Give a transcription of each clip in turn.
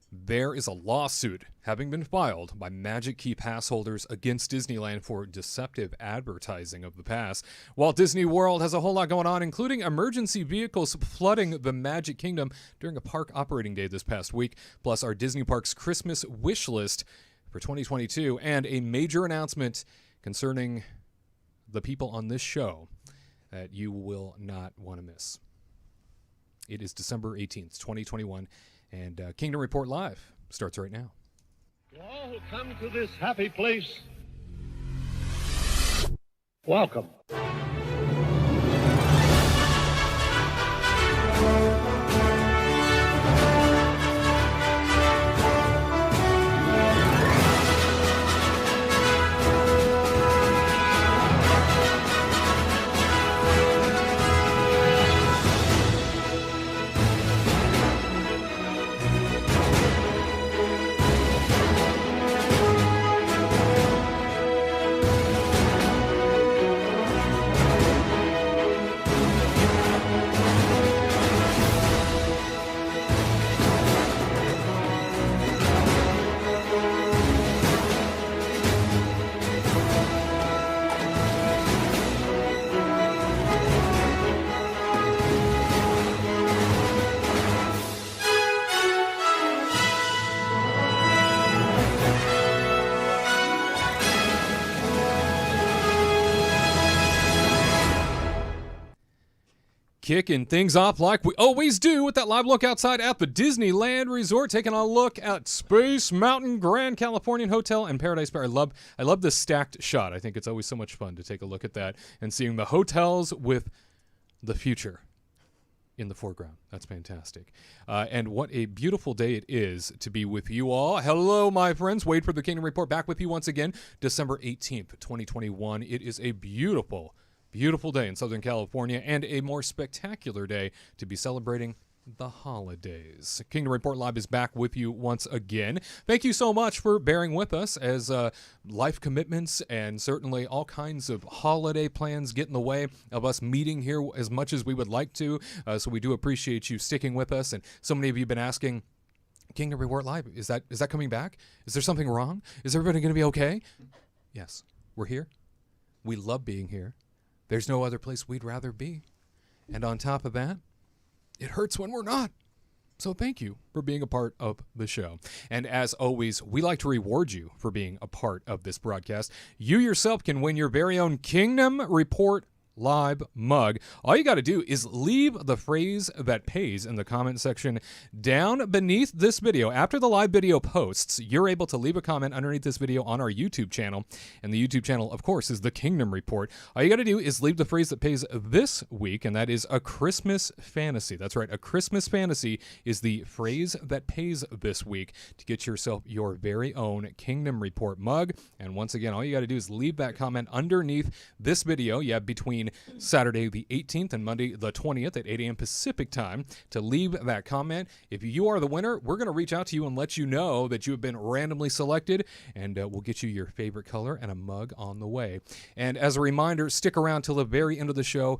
There is a lawsuit having been filed by Magic Key pass holders against Disneyland for deceptive advertising of the pass. Walt Disney World has a whole lot going on, including emergency vehicles flooding the Magic Kingdom during a park operating day this past week, plus our Disney Parks Christmas wish list for 2022, and a major announcement concerning the people on this show that you will not want to miss. It is December 18th, 2021. And Kingdom Report Live starts right now. To all who come to this happy place, welcome. Kicking things off like we always do with that live look outside at the Disneyland Resort, taking a look at Space Mountain Grand Californian Hotel and Paradise Pier. I love this stacked shot. I think it's always so much fun to take a look at that and seeing the hotels with the future in the foreground. That's fantastic. And what a beautiful day it is to be with you all. Hello, my friends. Wade for the Kingdom Report, back with you once again, December 18th, 2021. It is a beautiful day in Southern California, and a more spectacular day to be celebrating the holidays. Kingdom Report Live is back with you once again. Thank you so much for bearing with us as life commitments and certainly all kinds of holiday plans get in the way of us meeting here as much as we would like to. So we do appreciate you sticking with us. And so many of you have been asking, Kingdom Report Live, is that coming back? Is there something wrong? Is everybody going to be okay? Yes, we're here. We love being here. There's no other place we'd rather be. And on top of that, it hurts when we're not. So thank you for being a part of the show. And as always, we like to reward you for being a part of this broadcast. You yourself can win your very own Kingdom Report Live mug. All you got to do is leave the phrase that pays in the comment section down beneath this video. After the live video posts, you're able to leave a comment underneath this video on our YouTube channel. And the YouTube channel, of course, is the Kingdom Report. All you got to do is leave the phrase that pays this week, and that is a Christmas fantasy. That's right. A Christmas fantasy is the phrase that pays this week to get yourself your very own Kingdom Report mug. And once again, all you got to do is leave that comment underneath this video. Yeah, between Saturday the 18th and Monday the 20th at 8 a.m. Pacific time to leave that comment. If you are the winner, we're going to reach out to you and let you know that you have been randomly selected, and we'll get you your favorite color and a mug on the way. And as a reminder, stick around till the very end of the show.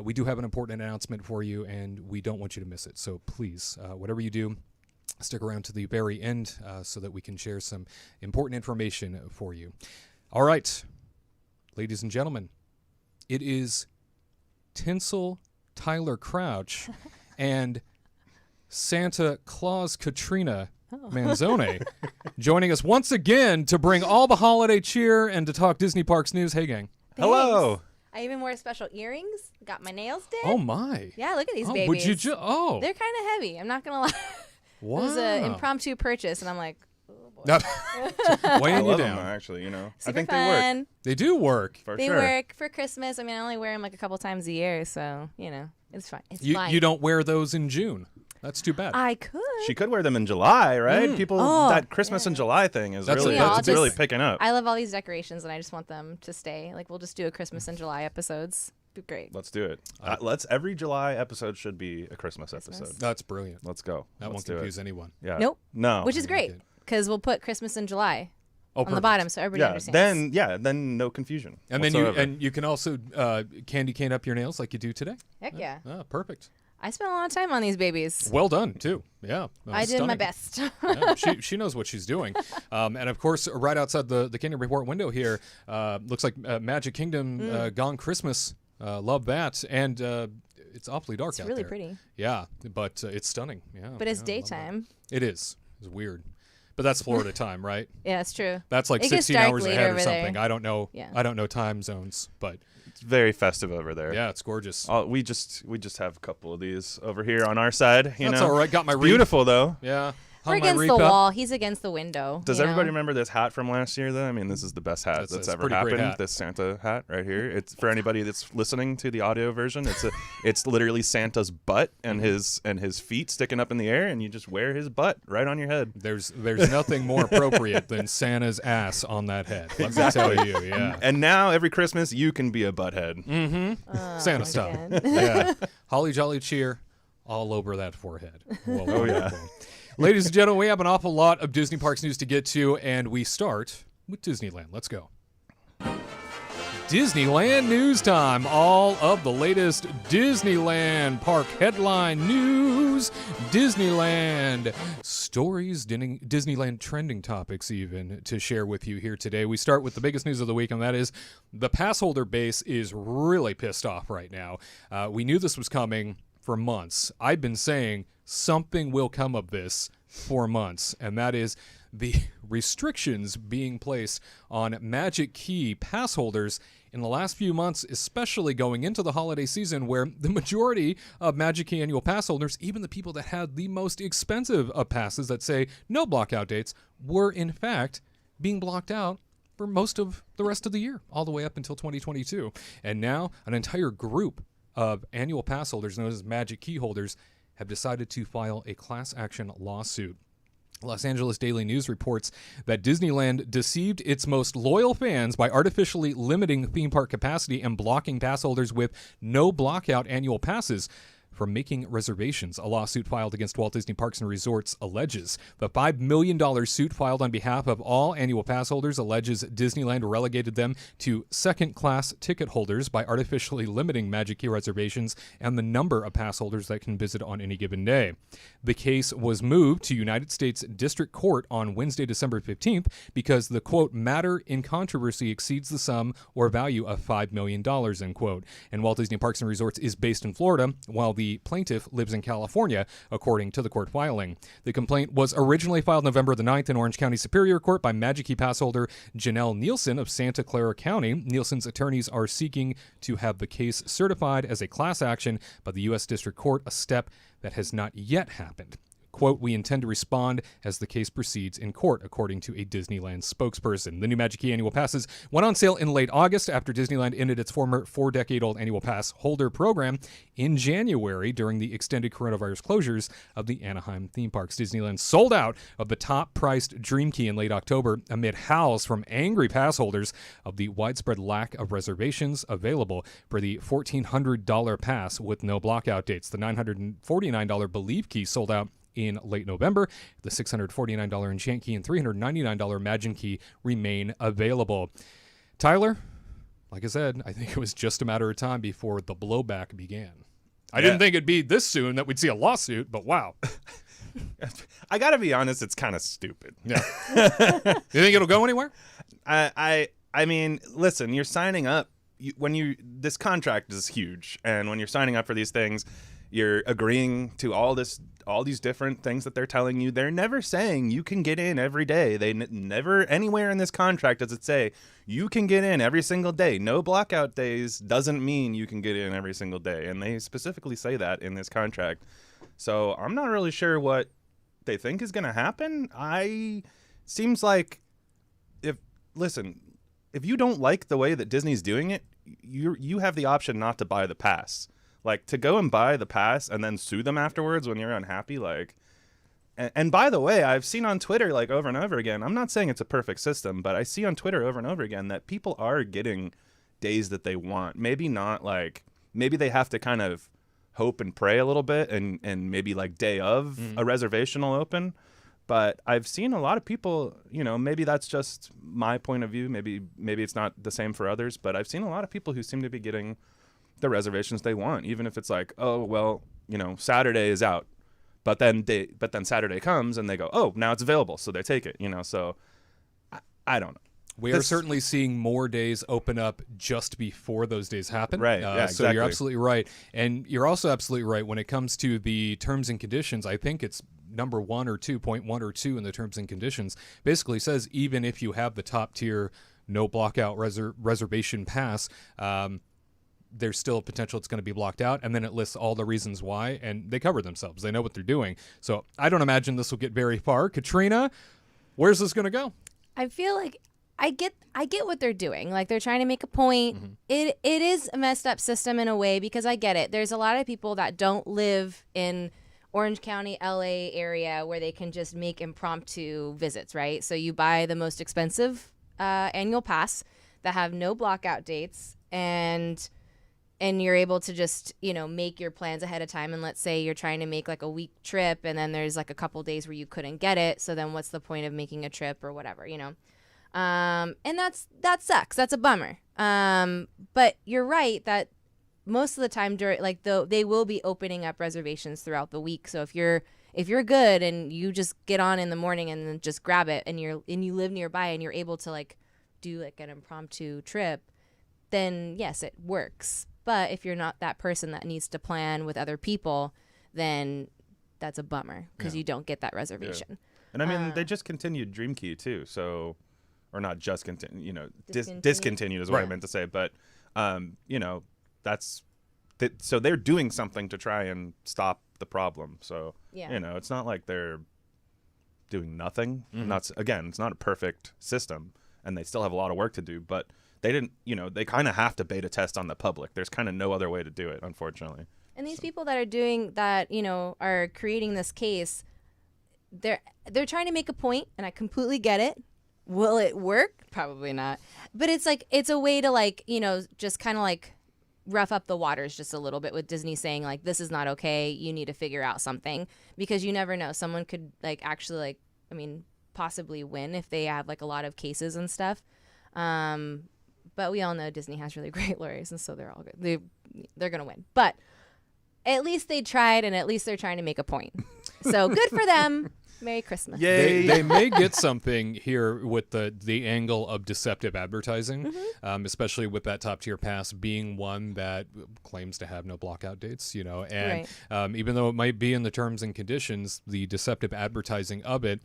We do have an important announcement for you, and we don't want you to miss it. So please, whatever you do, stick around to the very end so that we can share some important information for you. All right, ladies and gentlemen, it is Tinsel Tyler Crouch and Santa Claus Katrina Manzone joining us once again to bring all the holiday cheer and to talk Disney Parks news. Hey, gang. Thanks. Hello. I even wore special earrings. Got my nails did. Oh, my. Yeah, look at these babies. Would you They're kind of heavy. I'm not going to lie. Wow. It was an impromptu purchase, and I'm like, weighing you love down. them, actually, you know. super I think fun. They do work. For They sure. work for Christmas. I mean, I only wear them like a couple times a year, so, you know, it's fine. It's fine. You don't wear those in June. That's too bad. I could. She could wear them in July, right? People, that Christmas in July thing is That's really, a- that's it's a big- really picking up. I love all these decorations, and I just want them to stay. Like, we'll just do a Christmas in July episodes. Be great. Let's do it. Every July episode should be a Christmas episode. That's brilliant. Let's go. That Let's won't do confuse it. anyone. Yeah. Nope. No. Which is I great, like it. because we'll put Christmas in July on the perfect. bottom, so everybody understands. Then no confusion. And whatsoever. then you can also candy cane up your nails like you do today. Heck yeah. Oh, perfect. I spent a lot of time on these babies. Well done, too. Yeah. I did my Stunning. best. Yeah, she knows what she's doing. And of course, right outside the Kingdom Report window here, looks like Magic Kingdom Gone Christmas. Love that. And it's awfully dark It's out really there. pretty. Yeah, but it's stunning. Yeah. But it's yeah, I love that. daytime. It is. It's weird. But that's Florida time, right? Yeah, it's true. That's like It gets 16 dark hours later ahead or over something. there. I don't know. Yeah. I don't know time zones, but It's very festive over there. yeah, it's gorgeous. We just have a couple of these over here on our side. You That's know, all right. Got my It's beautiful though. Yeah. We're Hung my against wreath the up. wall. He's against the window. Does you everybody know? remember this hat from last year, though? I mean, this is the best hat It's that's a ever pretty great happened. hat. This Santa hat right here. It's for anybody that's listening to the audio version. It's literally Santa's butt and his feet sticking up in the air, and you just wear his butt right on your head. There's nothing more appropriate than Santa's ass on that head. Let me tell you. Yeah. And now every Christmas you can be a butthead. Santa style. again. Yeah. Holly jolly cheer all over that forehead. Well, Oh, yeah. wonderful. Ladies and gentlemen, we have an awful lot of Disney Parks news to get to, and we start with Disneyland. Let's go. Disneyland news time. All of the latest Disneyland park headline news. Disneyland stories, Disneyland trending topics even to share with you here today. We start with the biggest news of the week, and that is the pass holder base is really pissed off right now. We knew this was coming for months. I've been saying something will come of this for months, and that is the restrictions being placed on Magic Key pass holders in the last few months, especially going into the holiday season, where the majority of Magic Key annual pass holders, even the people that had the most expensive of passes that say no blockout dates, were in fact being blocked out for most of the rest of the year, all the way up until 2022. And now an entire group of annual pass holders, known as Magic Key holders, have decided to file a class action lawsuit. Los Angeles Daily News reports that Disneyland deceived its most loyal fans by artificially limiting theme park capacity and blocking pass holders with no blockout annual passes from making reservations. A lawsuit filed against Walt Disney Parks and Resorts alleges. The $5 million suit filed on behalf of all annual pass holders alleges Disneyland relegated them to second-class ticket holders by artificially limiting Magic Key reservations and the number of pass holders that can visit on any given day. The case was moved to United States District Court on Wednesday, December 15th, because the, quote, matter in controversy exceeds the sum or value of $5 million, end quote. And Walt Disney Parks and Resorts is based in Florida, while the plaintiff lives in California, according to the court filing. The complaint was originally filed November the 9th in Orange County Superior Court by Magic Key pass holder Janelle Nielsen of Santa Clara County. Nielsen's attorneys are seeking to have the case certified as a class action by the U.S. District Court, a step that has not yet happened. Quote, we intend to respond as the case proceeds in court, according to a Disneyland spokesperson. The new Magic Key annual passes went on sale in late August after Disneyland ended its former 4-decade-old annual pass holder program in January during the extended coronavirus closures of the Anaheim theme parks. Disneyland sold out of the top-priced Dream Key in late October amid howls from angry pass holders of the widespread lack of reservations available for the $1,400 pass with no blockout dates. The $949 Believe Key sold out in late November. The $649 Enchant Key and $399 Imagine Key remain available. Tyler, like I said, I think it was just a matter of time before the blowback began. I didn't think it'd be this soon that we'd see a lawsuit, but wow. I gotta be honest, it's kind of stupid. Yeah. You think it'll go anywhere? I mean, listen, you're signing up. This contract is huge, and when you're signing up for these things, you're agreeing to all these different things that they're telling you. They're never saying you can get in every day. They never anywhere in this contract does it say you can get in every single day. No blockout days doesn't mean you can get in every single day, and they specifically say that in this contract. So I'm not really sure what they think is going to happen. Seems like if you don't like the way that Disney's doing it, you have the option not to buy the pass. Like, to go and buy the pass and then sue them afterwards when you're unhappy, like... And by the way, I've seen on Twitter, like, over and over again, I'm not saying it's a perfect system, but I see on Twitter over and over again that people are getting days that they want. Maybe not, like... Maybe they have to kind of hope and pray a little bit and maybe, like, day of a reservation will open. But I've seen a lot of people, maybe that's just my point of view. Maybe it's not the same for others, but I've seen a lot of people who seem to be getting the reservations they want, even if it's like, oh, well, Saturday is out, but then Saturday comes and they go, oh, now it's available, so they take it. So I don't know. We are certainly seeing more days open up just before those days happen. Right. Yeah, So exactly. you're absolutely right. And you're also absolutely right when it comes to the terms and conditions. I think it's number 1 or 2.1 or 2 in the terms and conditions basically says even if you have the top tier no blockout reservation pass, there's still potential it's going to be blocked out. And then it lists all the reasons why, and they cover themselves. They know what they're doing. So I don't imagine this will get very far. Katrina, where's this going to go? I feel like I get what they're doing. Like, they're trying to make a point. It is a messed up system in a way, because I get it. There's a lot of people that don't live in Orange County, LA area where they can just make impromptu visits, right? So you buy the most expensive annual pass that have no blockout dates, and you're able to just, make your plans ahead of time. And let's say you're trying to make like a week trip, and then there's like a couple days where you couldn't get it. So then what's the point of making a trip or whatever, And that sucks. That's a bummer. But you're right that most of the time they will be opening up reservations throughout the week. So if you're good and you just get on in the morning and then just grab it, and you live nearby and you're able to like do like an impromptu trip, then yes, it works. But if you're not that person that needs to plan with other people, then that's a bummer, because you don't get that reservation. Yeah. And I mean, they just continued Dream Key too, so. Or not just discontinued is what I meant to say, but so they're doing something to try and stop the problem. So it's not like they're doing nothing. It's not a perfect system, and they still have a lot of work to do. But they didn't, they kind of have to beta test on the public. There's kind of no other way to do it, unfortunately. And these people that are doing that, are creating this case. They're trying to make a point, and I completely get it. Will it work? Probably not. But it's a way to just kind of rough up the waters just a little bit with Disney saying this is not okay. You need to figure out something, because you never know. Someone could actually possibly win if they have a lot of cases and stuff. But we all know Disney has really great lawyers, and so they're all good. They're going to win. But at least they tried, and at least they're trying to make a point. So good for them. Merry Christmas. Yay. They may get something here with the angle of deceptive advertising, especially with that top tier pass being one that claims to have no blockout dates, and even though it might be in the terms and conditions, the deceptive advertising of it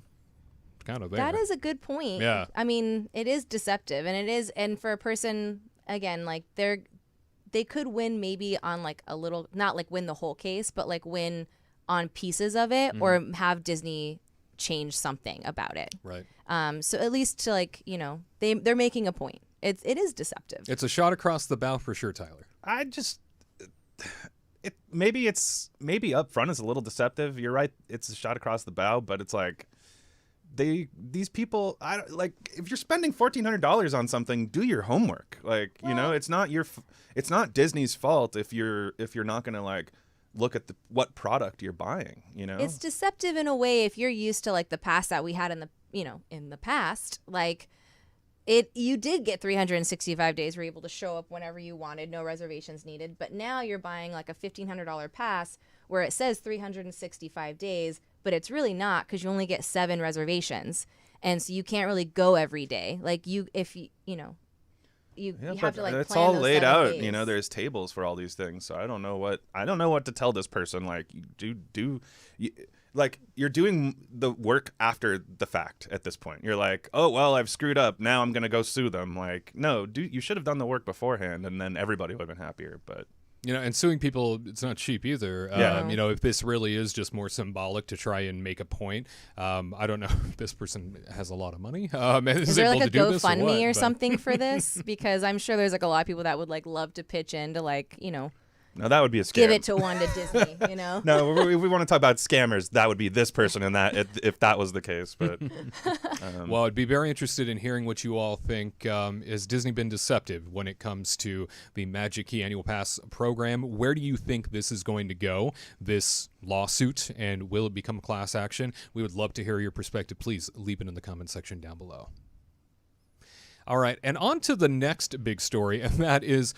kind of there. That is a good point. Yeah. I mean, it is deceptive, and for a person, again, they could win maybe on a little, not win the whole case, but win on pieces of it, or have Disney change something about it. Right. So at least to they're making a point. It is deceptive. It's a shot across the bow for sure, Tyler. Maybe up front is a little deceptive. You're right. It's a shot across the bow, but it's these people, if you're spending $1,400 on something, do your homework. It's not Disney's fault if you're not going to look at what product you're buying, It's deceptive in a way if you're used to the pass that we had in the past, you did get 365 days, were able to show up whenever you wanted, no reservations needed. But now you're buying a $1,500 pass where it says 365 days, but it's really not, because you only get 7 reservations. And so you can't really go every day. You have to it's plan all those laid 7 out. days. There's tables for all these things, so I don't know what to tell this person. You're doing the work after the fact at this point. You're oh well, I've screwed up. Now I'm gonna go sue them. No, you should have done the work beforehand, and then everybody would have been happier. But and suing people, it's not cheap either. Yeah. If this really is just more symbolic to try and make a point, I don't know if this person has a lot of money. Is there able a to do this GoFundMe or but... something for this? Because I'm sure there's a lot of people that would love to pitch in to no, that would be a scam. give it to Wanda Disney, No, if we want to talk about scammers, that would be this person and that if that was the case. But well, I'd be very interested in hearing what you all think. Has Disney been deceptive when it comes to the Magic Key Annual Pass program? Where do you think this is going to go, this lawsuit, and will it become class action? We would love to hear your perspective. Please leave it in the comment section down below. All right, and on to the next big story, and that is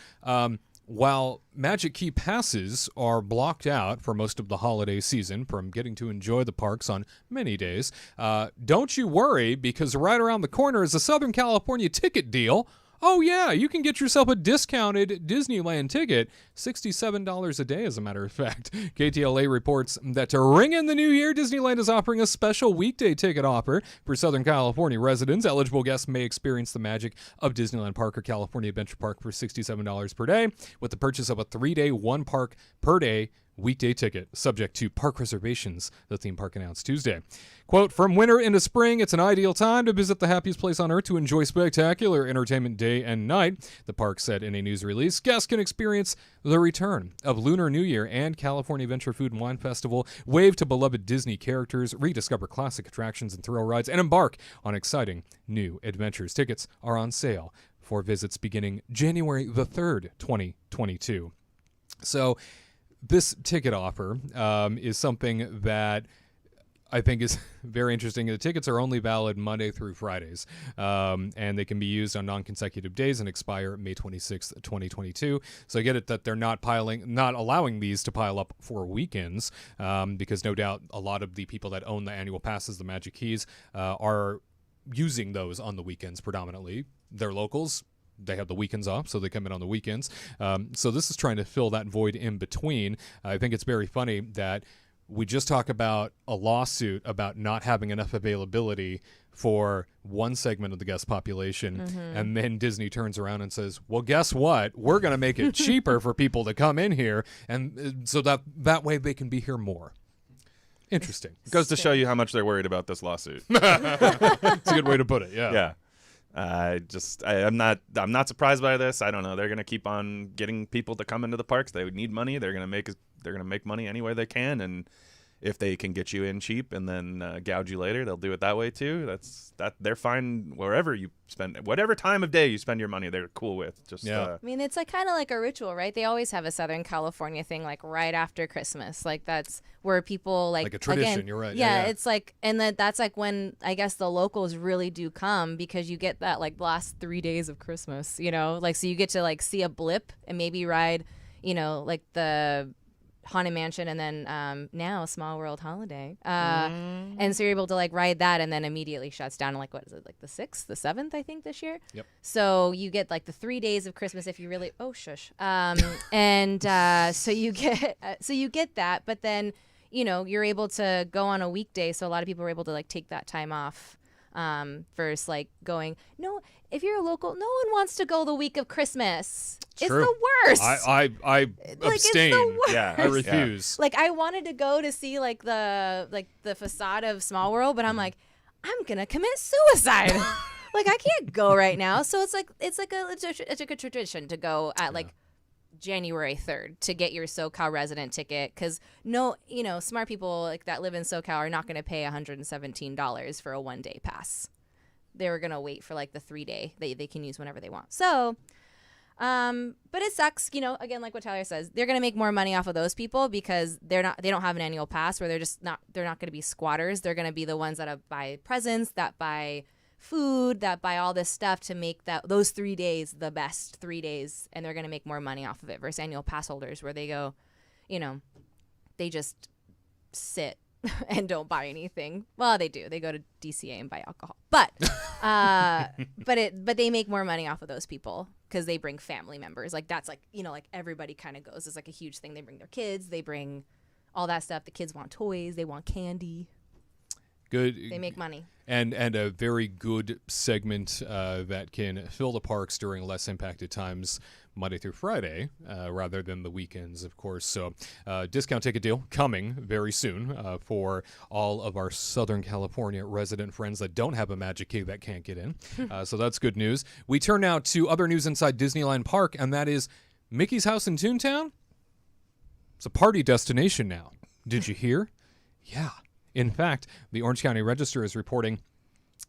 While Magic Key passes are blocked out for most of the holiday season from getting to enjoy the parks on many days, don't you worry, because right around the corner is a Southern California ticket deal. Oh, yeah, you can get yourself a discounted Disneyland ticket, $67 a day, as a matter of fact. KTLA reports that to ring in the new year, Disneyland is offering a special weekday ticket offer for Southern California residents. Eligible guests may experience the magic of Disneyland Park or California Adventure Park for $67 per day with the purchase of a 3-day, 1 park per day weekday ticket, subject to park reservations, the theme park announced Tuesday. Quote, from winter into spring, it's an ideal time to visit the happiest place on earth to enjoy spectacular entertainment day and night, the park said in a news release. Guests can experience the return of Lunar New Year and California Adventure Food and Wine Festival, wave to beloved Disney characters, rediscover classic attractions and thrill rides, and embark on exciting new adventures. Tickets are on sale for visits beginning January the 3rd, 2022. So, this ticket offer is something that I think is very interesting. The tickets are only valid Monday through Fridays, and they can be used on non-consecutive days and expire May 26th, 2022. So I get it that they're not allowing these to pile up for weekends, because no doubt a lot of the people that own the annual passes, the Magic Keys, are using those on the weekends predominantly. They're locals. They have the weekends off, so they come in on the weekends. So this is trying to fill that void in between. I think it's very funny that we just talk about a lawsuit about not having enough availability for one segment of the guest population, and then Disney turns around and says, well, guess what? We're going to make it cheaper for people to come in here, and so that way they can be here more. Interesting. Goes to show you how much they're worried about this lawsuit. It's a good way to put it, yeah. Yeah. I'm not surprised by this. I don't know. They're gonna keep on getting people to come into the parks. They need money. They're gonna make money any way they can, and if they can get you in cheap and then gouge you later, they'll do it that way too. They're fine wherever you spend, whatever time of day you spend your money. They're cool with. Just I mean, it's like kind of like a ritual, right? They always have a Southern California thing, like right after Christmas. Like that's where people like a tradition. Again, you're right. Yeah, it's like, and that's like when I guess the locals really do come, because you get that like last 3 days of Christmas. You know, like so you get to like see a blip and maybe ride, you know, like the Haunted Mansion, and then now Small World Holiday, and so you're able to like ride that, and then immediately shuts down. Like what is it, like the 6th, the 7th, I think this year. Yep. So you get like the 3 days of Christmas if you really and so you get that, but then you know you're able to go on a weekday. So a lot of people are able to like take that time off. Versus like going, no, if you're a local, no one wants to go the week of Christmas. It's True. the worst. I abstain. It's the worst. Yeah, I refuse. Like I wanted to go to see like the facade of Small World, but I'm like, I'm gonna commit suicide. Like I can't go right now. So it's like a tradition to go at like January 3rd to get your SoCal resident ticket, because smart people like that live in SoCal are not going to pay $117 for a 1-day pass. They were going to wait for like the 3-day they can use whenever they want. So, but it sucks, again, like what Tyler says, they're going to make more money off of those people because they don't have an annual pass, where they're not going to be squatters. They're going to be the ones that buy presents, that buy food, that buy all this stuff to make those 3 days the best 3 days, and they're going to make more money off of it versus annual pass holders, where they go, they just sit and don't buy anything. Well, they do. They go to DCA and buy alcohol, but but they make more money off of those people because they bring family members. Like that's like like everybody kind of goes. It's like a huge thing. They bring their kids. They bring all that stuff. The kids want toys. They want candy. Good. They make money. And a very good segment that can fill the parks during less impacted times, Monday through Friday, rather than the weekends, of course. So discount ticket deal coming very soon for all of our Southern California resident friends that don't have a Magic Key that can't get in. So that's good news. We turn now to other news inside Disneyland Park, and that is Mickey's House in Toontown. It's a party destination now. Did you hear? Yeah. In fact, the Orange County Register is reporting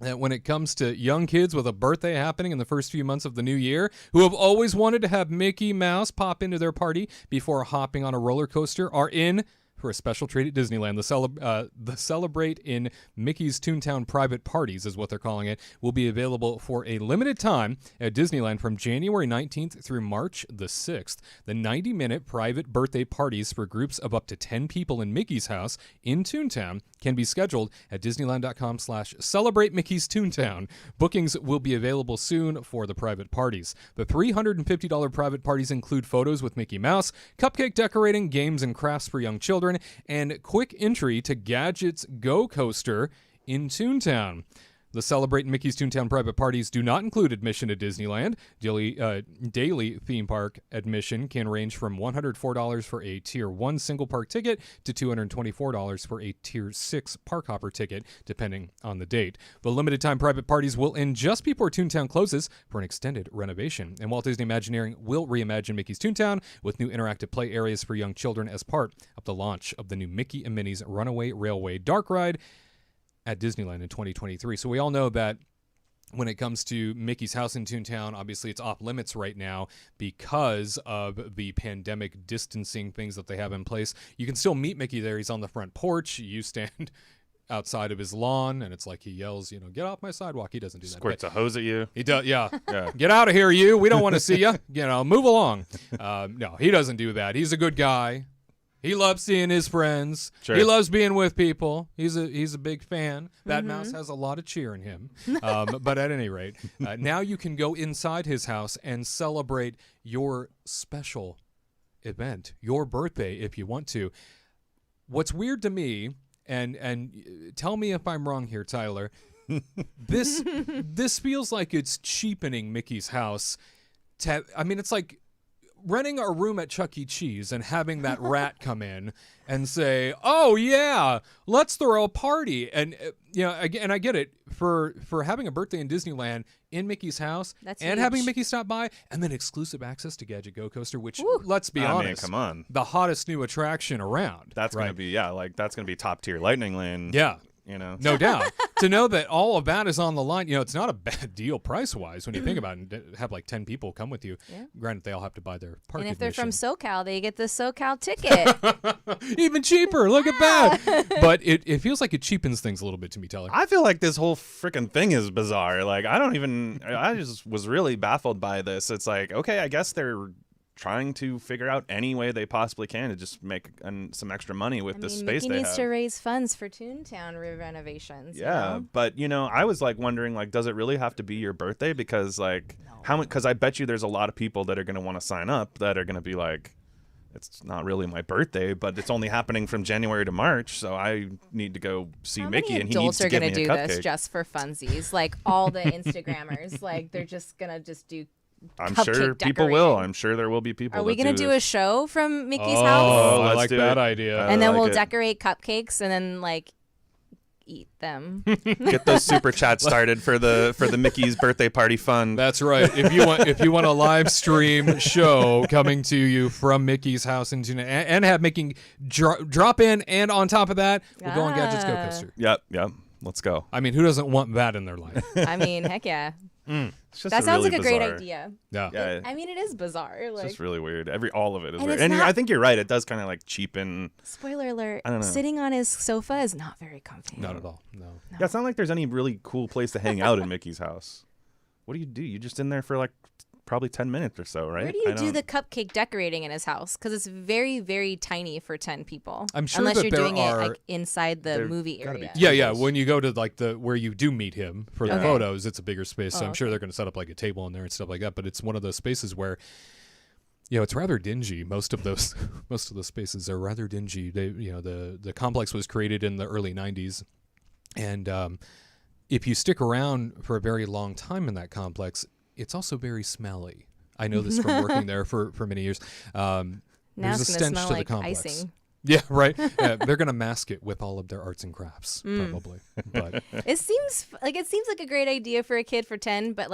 that when it comes to young kids with a birthday happening in the first few months of the new year, who have always wanted to have Mickey Mouse pop into their party before hopping on a roller coaster, are in for a special treat at Disneyland. The Celebrate in Mickey's Toontown private parties is what they're calling it, will be available for a limited time at Disneyland from January 19th through March the 6th. The 90-minute private birthday parties for groups of up to 10 people in Mickey's house in Toontown can be scheduled at Disneyland.com/Celebrate Mickey's Toontown. Bookings will be available soon for the private parties. The $350 private parties include photos with Mickey Mouse, cupcake decorating, games and crafts for young children, and quick entry to Gadget's Go Coaster in Toontown. The Celebrate Mickey's Toontown private parties do not include admission to Disneyland. Daily theme park admission can range from $104 for a Tier 1 single park ticket to $224 for a Tier 6 park hopper ticket, depending on the date. The limited time private parties will end just before Toontown closes for an extended renovation. And Walt Disney Imagineering will reimagine Mickey's Toontown with new interactive play areas for young children as part of the launch of the new Mickey and Minnie's Runaway Railway Dark Ride at Disneyland in 2023. So we all know that when it comes to Mickey's house in Toontown, obviously it's off limits right now because of the pandemic distancing things that they have in place. You can still meet Mickey there. He's on the front porch. You stand outside of his lawn, and it's like he yells, get off my sidewalk. He doesn't do that. Squirts a hose at you. He does, yeah. Get out of here, you. We don't want to see you. Move along. No, he doesn't do that. He's a good guy. He loves seeing his friends. Sure. He loves being with people. He's a big fan. That mouse has a lot of cheer in him. But at any rate, now you can go inside his house and celebrate your special event, your birthday, if you want to. What's weird to me, and tell me if I'm wrong here, Tyler, this feels like it's cheapening Mickey's house. It's like renting a room at Chuck E. Cheese and having that rat come in and say, "Oh yeah, let's throw a party." And again, I get it for having a birthday in Disneyland in Mickey's house. That's and huge. having Mickey stop by, and then exclusive access to Gadget Go Coaster, which let's be honest, come on, the hottest new attraction around. That's right? gonna be that's gonna be top tier Lightning Lane. Yeah. No doubt. To know that all of that is on the line, it's not a bad deal price-wise when you think about it. And have like 10 people come with you. Yeah. Granted, they all have to buy their park And if they're from admission. SoCal, they get the SoCal ticket. Even cheaper. Look at that. But it feels like it cheapens things a little bit to me, Tyler. I feel like this whole freaking thing is bizarre. Like, I just was really baffled by this. It's like, okay, I guess they're trying to figure out any way they possibly can to just make some extra money with this space Mickey they needs have. to raise funds for Toontown renovations. Yeah, but I was like wondering, like, does it really have to be your birthday? Because because I bet you there's a lot of people that are going to want to sign up that are going to be like, it's not really my birthday, but it's only happening from January to March, so I need to go see Mickey, and he needs to give me a cupcake. How many adults are going to do this just for funsies? Like all the Instagrammers, like they're just going to do. I'm sure people will. I'm sure there will be people. Are we going to do a show from Mickey's house? house? I like that idea. And then we'll decorate cupcakes and then eat them. Get those super chats started for the Mickey's birthday party fund. That's right. If you want a live stream show coming to you from Mickey's house and have Mickey drop in, and on top of that, we'll go on Gadget's Go Coaster. Yep. Let's go. I mean, who doesn't want that in their life? Heck yeah. That sounds really like a bizarre. great idea. Yeah. I mean, it is bizarre. It's just really weird. All of it is And weird. it's And not- I think you're right. It does kind of like cheapen. Spoiler alert. I don't know. Sitting on his sofa is not very comfy. Not at all. No. Yeah, it's not like there's any really cool place to hang out in Mickey's house. What do? You just in there for like probably 10 minutes or so, right? Where do you do the cupcake decorating in his house? Because it's very, very tiny for 10 people. I'm sure unless that you're there doing are- it inside the There movie gotta be area. Yeah. When you go to where you do meet him for the photos, it's a bigger space. So I'm sure they're going to set up like a table in there and stuff like that. But it's one of those spaces where, it's rather dingy. Most of those spaces are rather dingy. They, the complex was created in the early 90s, and if you stick around for a very long time in that complex, it's also very smelly. I know this from working there for many years. Now There's a it's gonna stench smell to the like complex. icing. Yeah, right. They're gonna mask it with all of their arts and crafts, probably. But It seems like a great idea for a kid for 10, but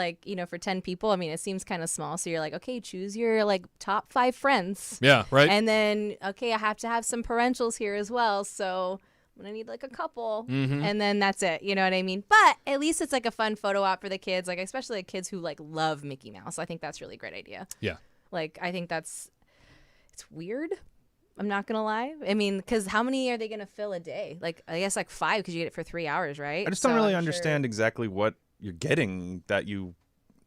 for 10 people, I mean, it seems kind of small. So you're like, okay, choose your top 5 friends. yeah, right. And then, okay, I have to have some parentals here as well. So I'm going to need a couple. Mm-hmm. And then that's it. You know what I mean? But at least it's a fun photo op for the kids, especially kids who love Mickey Mouse. I think that's really a great idea. Yeah. I think it's weird. I'm not gonna lie. I mean, because how many are they gonna fill a day? Like, I guess like 5 because you get it for 3 hours, right? I just don't really understand exactly what you're getting that you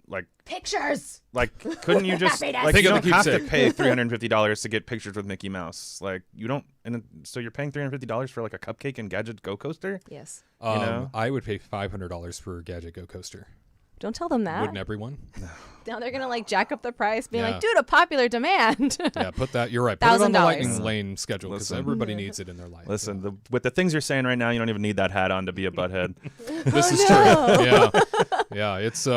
like. Pictures. Like, couldn't you just Happiness. like Think you of don't the have to keepsake. pay $350 to get pictures with Mickey Mouse? Like, you don't, and so you're paying $350 for like a cupcake and Gadget Go Coaster? Yes. know? I would pay $500 for a Gadget Go Coaster. Don't tell them that. Wouldn't everyone? Now they're gonna like jack up the price, being Yeah. like, due to popular demand. Yeah, put that. You're right. Put it on the $1,000. lightning lane schedule because Listen. everybody needs it in their life. Listen, with the things you're saying right now, you don't even need that hat on to be a butthead. This is no. true. Yeah, it's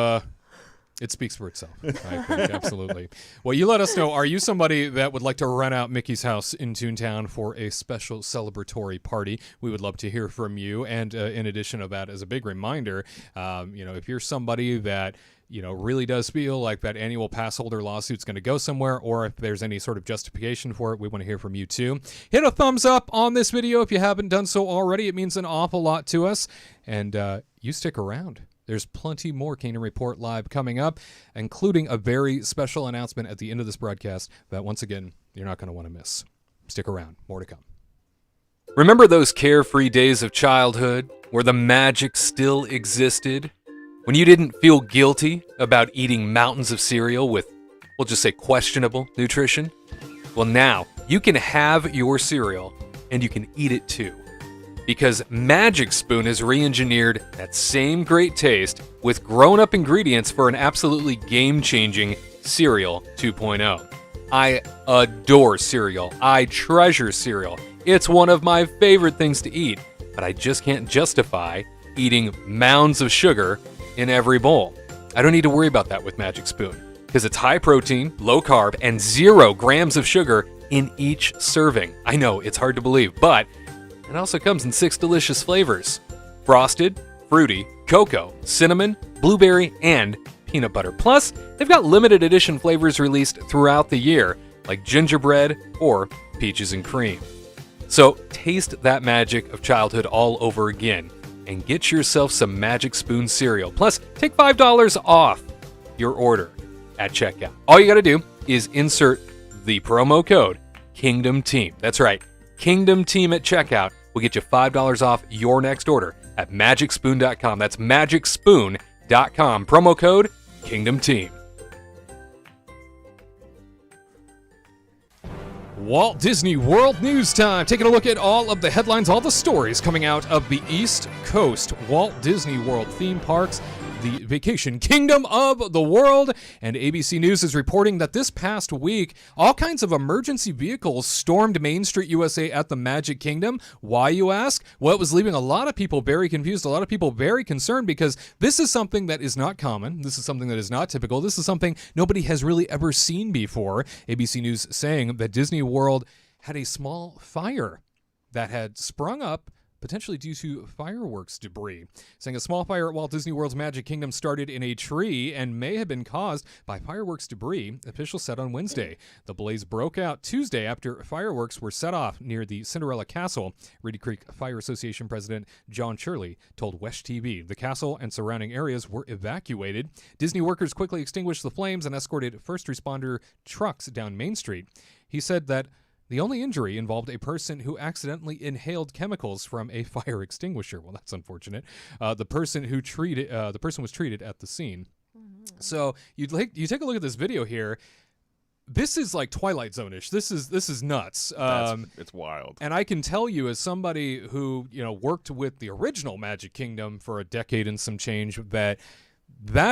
it speaks for itself. I think absolutely. Well, you let us know. Are you somebody that would like to rent out Mickey's house in Toontown for a special celebratory party? We would love to hear from you. And in addition of that, as a big reminder, if you're somebody that really does feel like that annual pass holder lawsuit's going to go somewhere, or if there's any sort of justification for it, we want to hear from you too. Hit a thumbs up on this video if you haven't done so already. It means an awful lot to us. And you stick around. There's plenty more Kingdom Report Live coming up, including a very special announcement at the end of this broadcast that, once again, you're not going to want to miss. Stick around. More to come. Remember those carefree days of childhood where the magic still existed? When you didn't feel guilty about eating mountains of cereal with, we'll just say, questionable nutrition? Well, now you can have your cereal and you can eat it too. Because Magic Spoon has re-engineered that same great taste with grown-up ingredients for an absolutely game-changing Cereal 2.0. I adore cereal. I treasure cereal. It's one of my favorite things to eat, but I just can't justify eating mounds of sugar in every bowl. I don't need to worry about that with Magic Spoon, because it's high protein, low carb, and 0 grams of sugar in each serving. I know, it's hard to believe, but it also comes in 6 delicious flavors: frosted, fruity, cocoa, cinnamon, blueberry, and peanut butter. Plus, they've got limited edition flavors released throughout the year, like gingerbread or peaches and cream. So taste that magic of childhood all over again and get yourself some Magic Spoon cereal. Plus, take $5 off your order at checkout. All you got to do is insert the promo code Kingdom Team. That's right. Kingdom Team at checkout will get you $5 off your next order at magicspoon.com. That's magicspoon.com. Promo code Kingdom Team. Walt Disney World News Time. Taking a look at all of the headlines, all the stories coming out of the East Coast Walt Disney World theme parks, the vacation kingdom of the world. And ABC News is reporting that this past week, all kinds of emergency vehicles stormed Main Street, USA at the Magic Kingdom. Why, you ask? Well, it was leaving a lot of people very confused, a lot of people very concerned, because this is something that is not common. This is something that is not typical. This is something nobody has really ever seen before. ABC News saying that Disney World had a small fire that had sprung up potentially due to fireworks debris. Saying a small fire at Walt Disney World's Magic Kingdom started in a tree and may have been caused by fireworks debris, officials said on Wednesday. The blaze broke out Tuesday after fireworks were set off near the Cinderella Castle. Reedy Creek Fire Association President John Shirley told Wesh TV the castle and surrounding areas were evacuated. Disney workers quickly extinguished the flames and escorted first responder trucks down Main Street. He said that the only injury involved a person who accidentally inhaled chemicals from a fire extinguisher. Well, that's unfortunate. The person was treated at the scene. So you take a look at this video here. This is like Twilight Zone-ish. This is nuts. It's wild. And I can tell you, as somebody who worked with the original Magic Kingdom for a decade and some change, that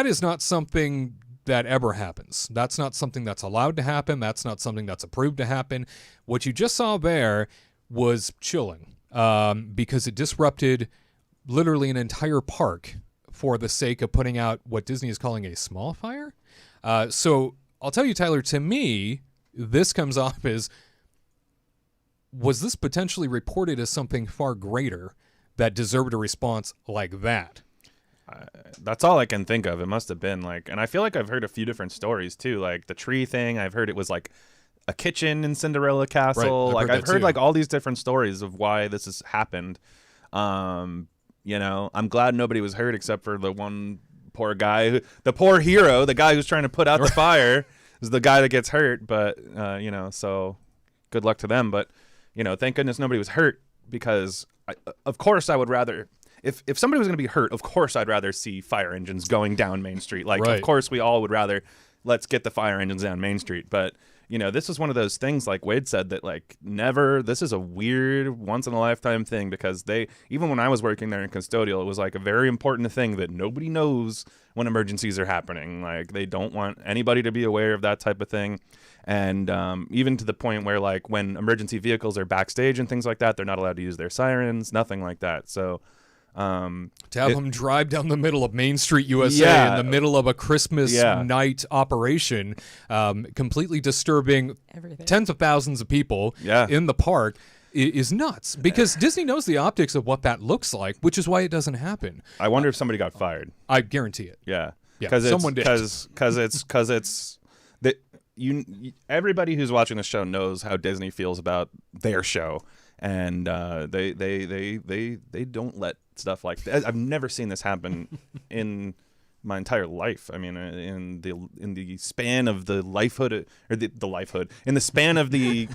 is not something that ever happens. That's not something that's allowed to happen. That's not something that's approved to happen. What you just saw there was chilling, because it disrupted literally an entire park for the sake of putting out what Disney is calling a small fire. So I'll tell you, Tyler, to me, this comes off as, was this potentially reported as something far greater that deserved a response like that? That's all I can think of. It must have been like, and I feel like I've heard a few different stories too, like the tree thing. I've heard it was like a kitchen in Cinderella Castle. Right, I've heard like all these different stories of why this has happened. I'm glad nobody was hurt except for the one poor guy, the poor hero, the guy who's trying to put out the fire is the guy that gets hurt. But so good luck to them. But, thank goodness nobody was hurt, because of course I would rather, if somebody was going to be hurt, of course I'd rather see fire engines going down Main Street. Like, Right. Of course we all would rather, let's get the fire engines down Main Street. But, this is one of those things, like Wade said, that like this is a weird once in a lifetime thing, because even when I was working there in custodial, it was like a very important thing that nobody knows when emergencies are happening. Like, they don't want anybody to be aware of that type of thing. And even to the point where, like, when emergency vehicles are backstage and things like that, they're not allowed to use their sirens, nothing like that. So to have them drive down the middle of Main Street, USA, Yeah. in the middle of a Christmas Yeah. night operation, completely disturbing Everything. tens of thousands of people Yeah. in the park, is nuts. Because Disney knows the optics of what that looks like, which is why it doesn't happen. I wonder if somebody got fired. I guarantee it. Yeah, Yeah, someone did. Because it's that everybody who's watching the show knows how Disney feels about their show, and they don't let stuff like that. I've never seen this happen in my entire life. I mean, in the span of the lifehood, or the lifehood, in the span of the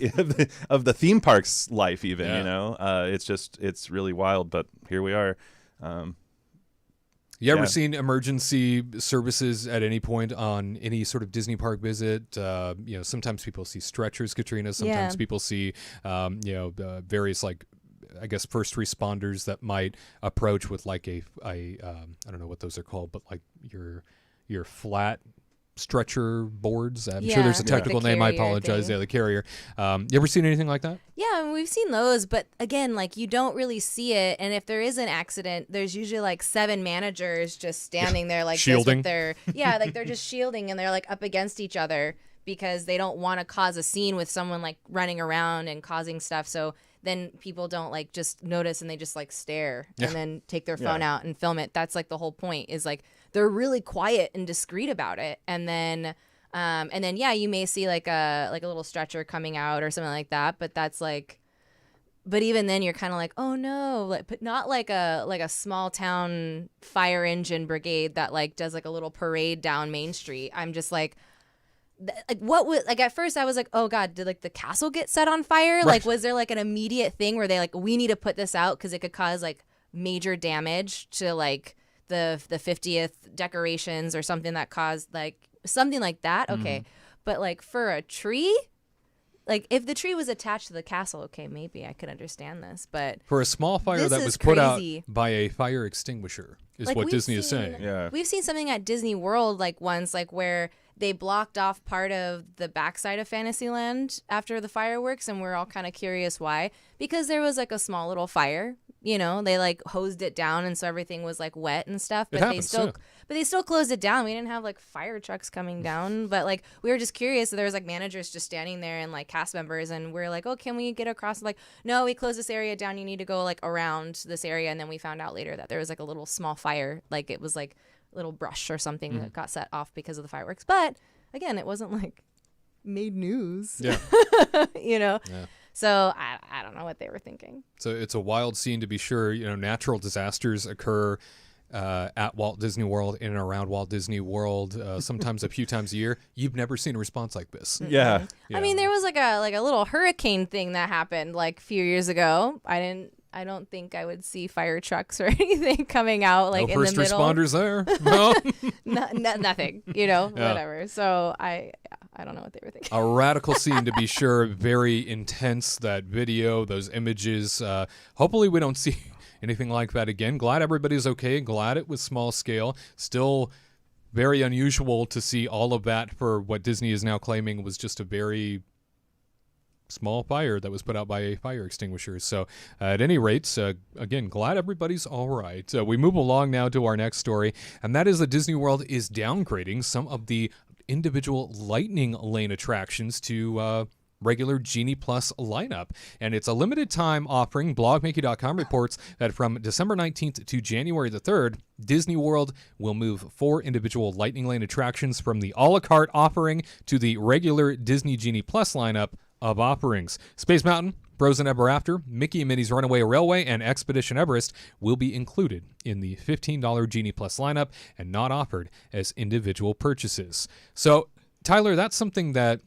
of the theme park's life, even it's really wild. But here we are. You ever Yeah. seen emergency services at any point on any sort of Disney park visit? Sometimes people see stretchers, Katrina. Sometimes Yeah. people see, various, like, I guess, first responders that might approach with like a I don't know what those are called, but like your flat stretcher boards. I'm sure there's a Yeah. technical The name. I carrier apologize. thing. Yeah, the carrier. You ever seen anything like that? Yeah, I mean, we've seen those, but again, like, you don't really see it. And if there is an accident, there's usually like 7 managers just standing there like Shielding. this with their like they're just shielding, and they're like up against each other because they don't want to cause a scene with someone like running around and causing stuff. So then people don't like just notice, and they just like stare and then take their phone out and film it. That's like the whole point, is like they're really quiet and discreet about it. And then you may see like a little stretcher coming out or something like that, but that's like, but even then you're kind of like, oh no, like, but not like a small town fire engine brigade that like does like a little parade down Main Street. I'm just like what was, like, at first I was like, oh god, did like the castle get set on fire? Like, was there like an immediate thing where they like, we need to put this out because it could cause like major damage to like the 50th decorations or something that caused like something like that? Okay. But like for a tree, like if the tree was attached to the castle, okay, maybe I could understand this. But For a small fire This that is was put out crazy. by a fire extinguisher is like, what we've Disney is seen- saying. Yeah. We've seen something at Disney World like once, like where they blocked off part of the backside of Fantasyland after the fireworks, and we're all kind of curious why. Because there was like a small little fire, they like hosed it down, and so everything was like wet and stuff. But happens, yeah. but they still closed it down. We didn't have like fire trucks coming down, but like we were just curious. So there was like managers just standing there and like cast members, and we're like, oh, can we get across? Like, no, we closed this area down. You need to go like around this area. And then we found out later that there was like a little small fire, like it was like little brush or something that got set off because of the fireworks. But again, it wasn't like made news. Yeah. Yeah. So I don't know what they were thinking. So it's a wild scene, to be sure. Natural disasters occur at Walt Disney World, in and around Walt Disney World, sometimes a few times a year. You've never seen a response like this. Yeah. I mean, there was like a little hurricane thing that happened like a few years ago. I don't think I would see fire trucks or anything coming out like No in the first middle. responders there. No. Nothing, whatever. So I don't know what they were thinking. A radical scene, to be sure. Very intense, that video, those images. Hopefully we don't see anything like that again. Glad everybody's okay. Glad it was small scale. Still very unusual to see all of that for what Disney is now claiming was just a very small fire that was put out by a fire extinguisher. So at any rate, again, glad everybody's all right. We move along now to our next story, and that is that Disney World is downgrading some of the individual Lightning Lane attractions to regular Genie Plus lineup. And it's a limited time offering. BlogMaky.com reports that from December 19th to January the 3rd, Disney World will move 4 individual Lightning Lane attractions from the a la carte offering to the regular Disney Genie Plus lineup of offerings. Space Mountain, Frozen Ever After, Mickey and Minnie's Runaway Railway, and Expedition Everest will be included in the $15 Genie Plus lineup and not offered as individual purchases. So, Tyler, that's something that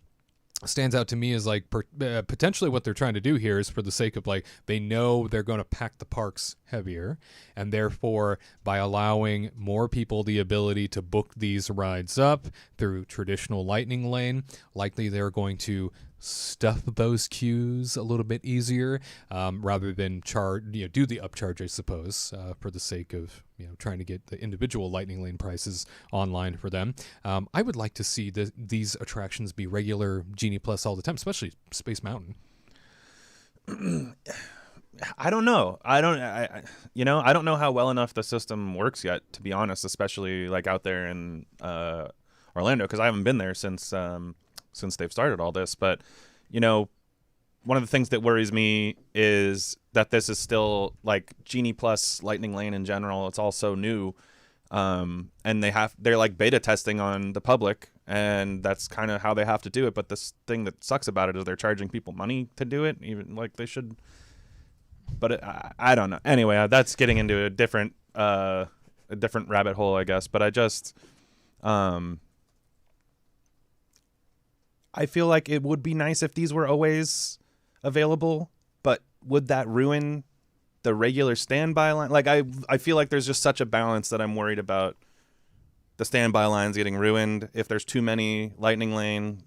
stands out to me is like potentially what they're trying to do here is for the sake of like they know they're going to pack the parks heavier, and therefore by allowing more people the ability to book these rides up through traditional Lightning Lane, likely they're going to stuff those queues a little bit easier, rather than do the upcharge, I suppose, for the sake of trying to get the individual Lightning Lane prices online for them. I would like to see these attractions be regular Genie Plus all the time, especially Space Mountain. I don't know. I don't know how well enough the system works yet, to be honest, especially like out there in Orlando, because I haven't been there since they've started all this. But one of the things that worries me is that this is still like Genie Plus Lightning Lane in general. It's all so new, and they're like beta testing on the public, and that's kind of how they have to do it. But this thing that sucks about it is they're charging people money to do it, even like they should. But I don't know. Anyway, that's getting into a different rabbit hole, I guess. But I just I feel like it would be nice if these were always available, but would that ruin the regular standby line? Like I feel like there's just such a balance that I'm worried about the standby lines getting ruined if there's too many Lightning Lane,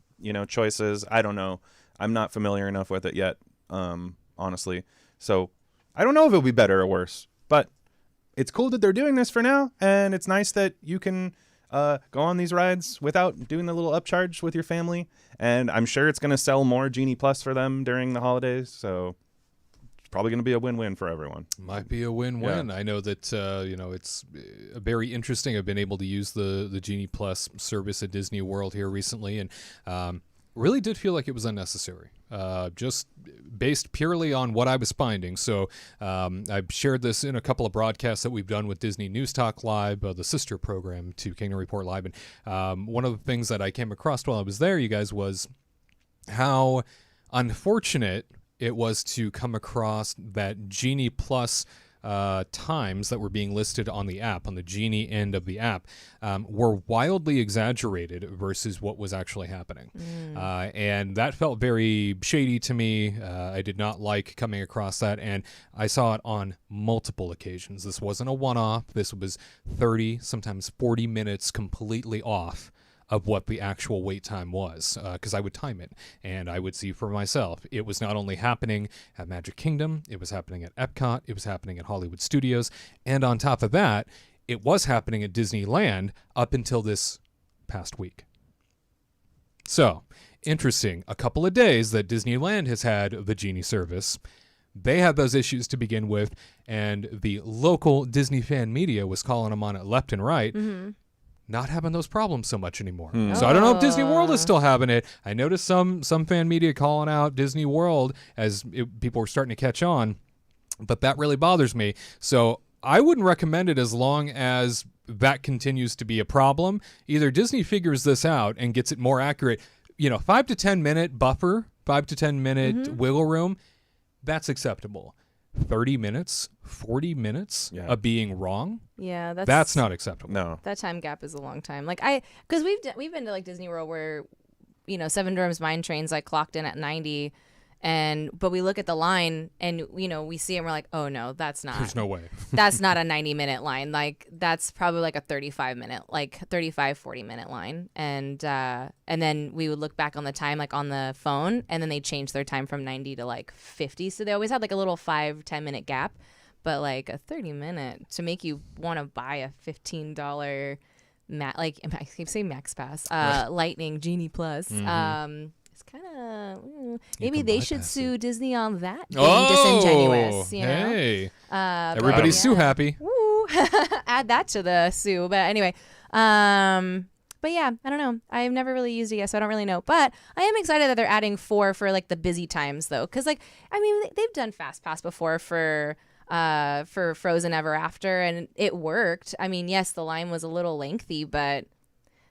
choices. I don't know. I'm not familiar enough with it yet, honestly. So I don't know if it'll be better or worse, but it's cool that they're doing this for now, and it's nice that you can go on these rides without doing the little upcharge with your family. And I'm sure it's going to sell more Genie Plus for them during the holidays. So it's probably going to be a win-win for everyone. Might be a win-win. Yeah. I know that, it's very interesting. I've been able to use the Genie Plus service at Disney World here recently, and really did feel like it was unnecessary, just based purely on what I was finding. So I've shared this in a couple of broadcasts that we've done with Disney News Talk Live, the sister program to Kingdom Report Live. And one of the things that I came across while I was there, you guys, was how unfortunate it was to come across that Genie Plus times that were being listed on the app, on the Genie end of the app, were wildly exaggerated versus what was actually happening. And that felt very shady to me. I did not like coming across that, and I saw it on multiple occasions. This wasn't a one-off. This was 30, sometimes 40 minutes completely off of what the actual wait time was, because I would time it, and I would see for myself. It was not only happening at Magic Kingdom, it was happening at Epcot, it was happening at Hollywood Studios, and on top of that, it was happening at Disneyland up until this past week. So, interesting. A couple of days that Disneyland has had the Genie service, they had those issues to begin with, and the local Disney fan media was calling them on it left and right. Mm-hmm. Not having those problems so much anymore. So I don't know if Disney World is still having it. I noticed some fan media calling out Disney World as people were starting to catch on, but that really bothers me. So I wouldn't recommend it as long as that continues to be a problem. Either Disney figures this out and gets it more accurate, 5 to 10 minute buffer, 5 to 10 minute wiggle room, that's acceptable. 30 minutes, 40 minutes of being wrong. Yeah, that's not acceptable. No, that time gap is a long time. Like because we've been to like Disney World where, Seven Dwarfs Mine Train's like clocked in at 90, but we look at the line and we see it and we're like, oh no, that's not. There's no way. That's not a 90-minute line. Like that's probably like a 35-minute, like 40-minute line. And then we would look back on the time like on the phone, and then they changed their time from 90 to like 50. So they always had like a little 5-10 minute gap, but like a 30-minute to make you want to buy a $15 like I keep saying Max Pass, Lightning Genie Plus. It's kind of maybe they should sue Disney on that. Being disingenuous, Hey, everybody's sue happy. Woo. Add that to the sue. But anyway, but yeah, I don't know. I've never really used it yet, so I don't really know. But I am excited that they're adding 4 for like the busy times though, because like they've done Fast Pass before for Frozen Ever After, and it worked. Yes, the line was a little lengthy, but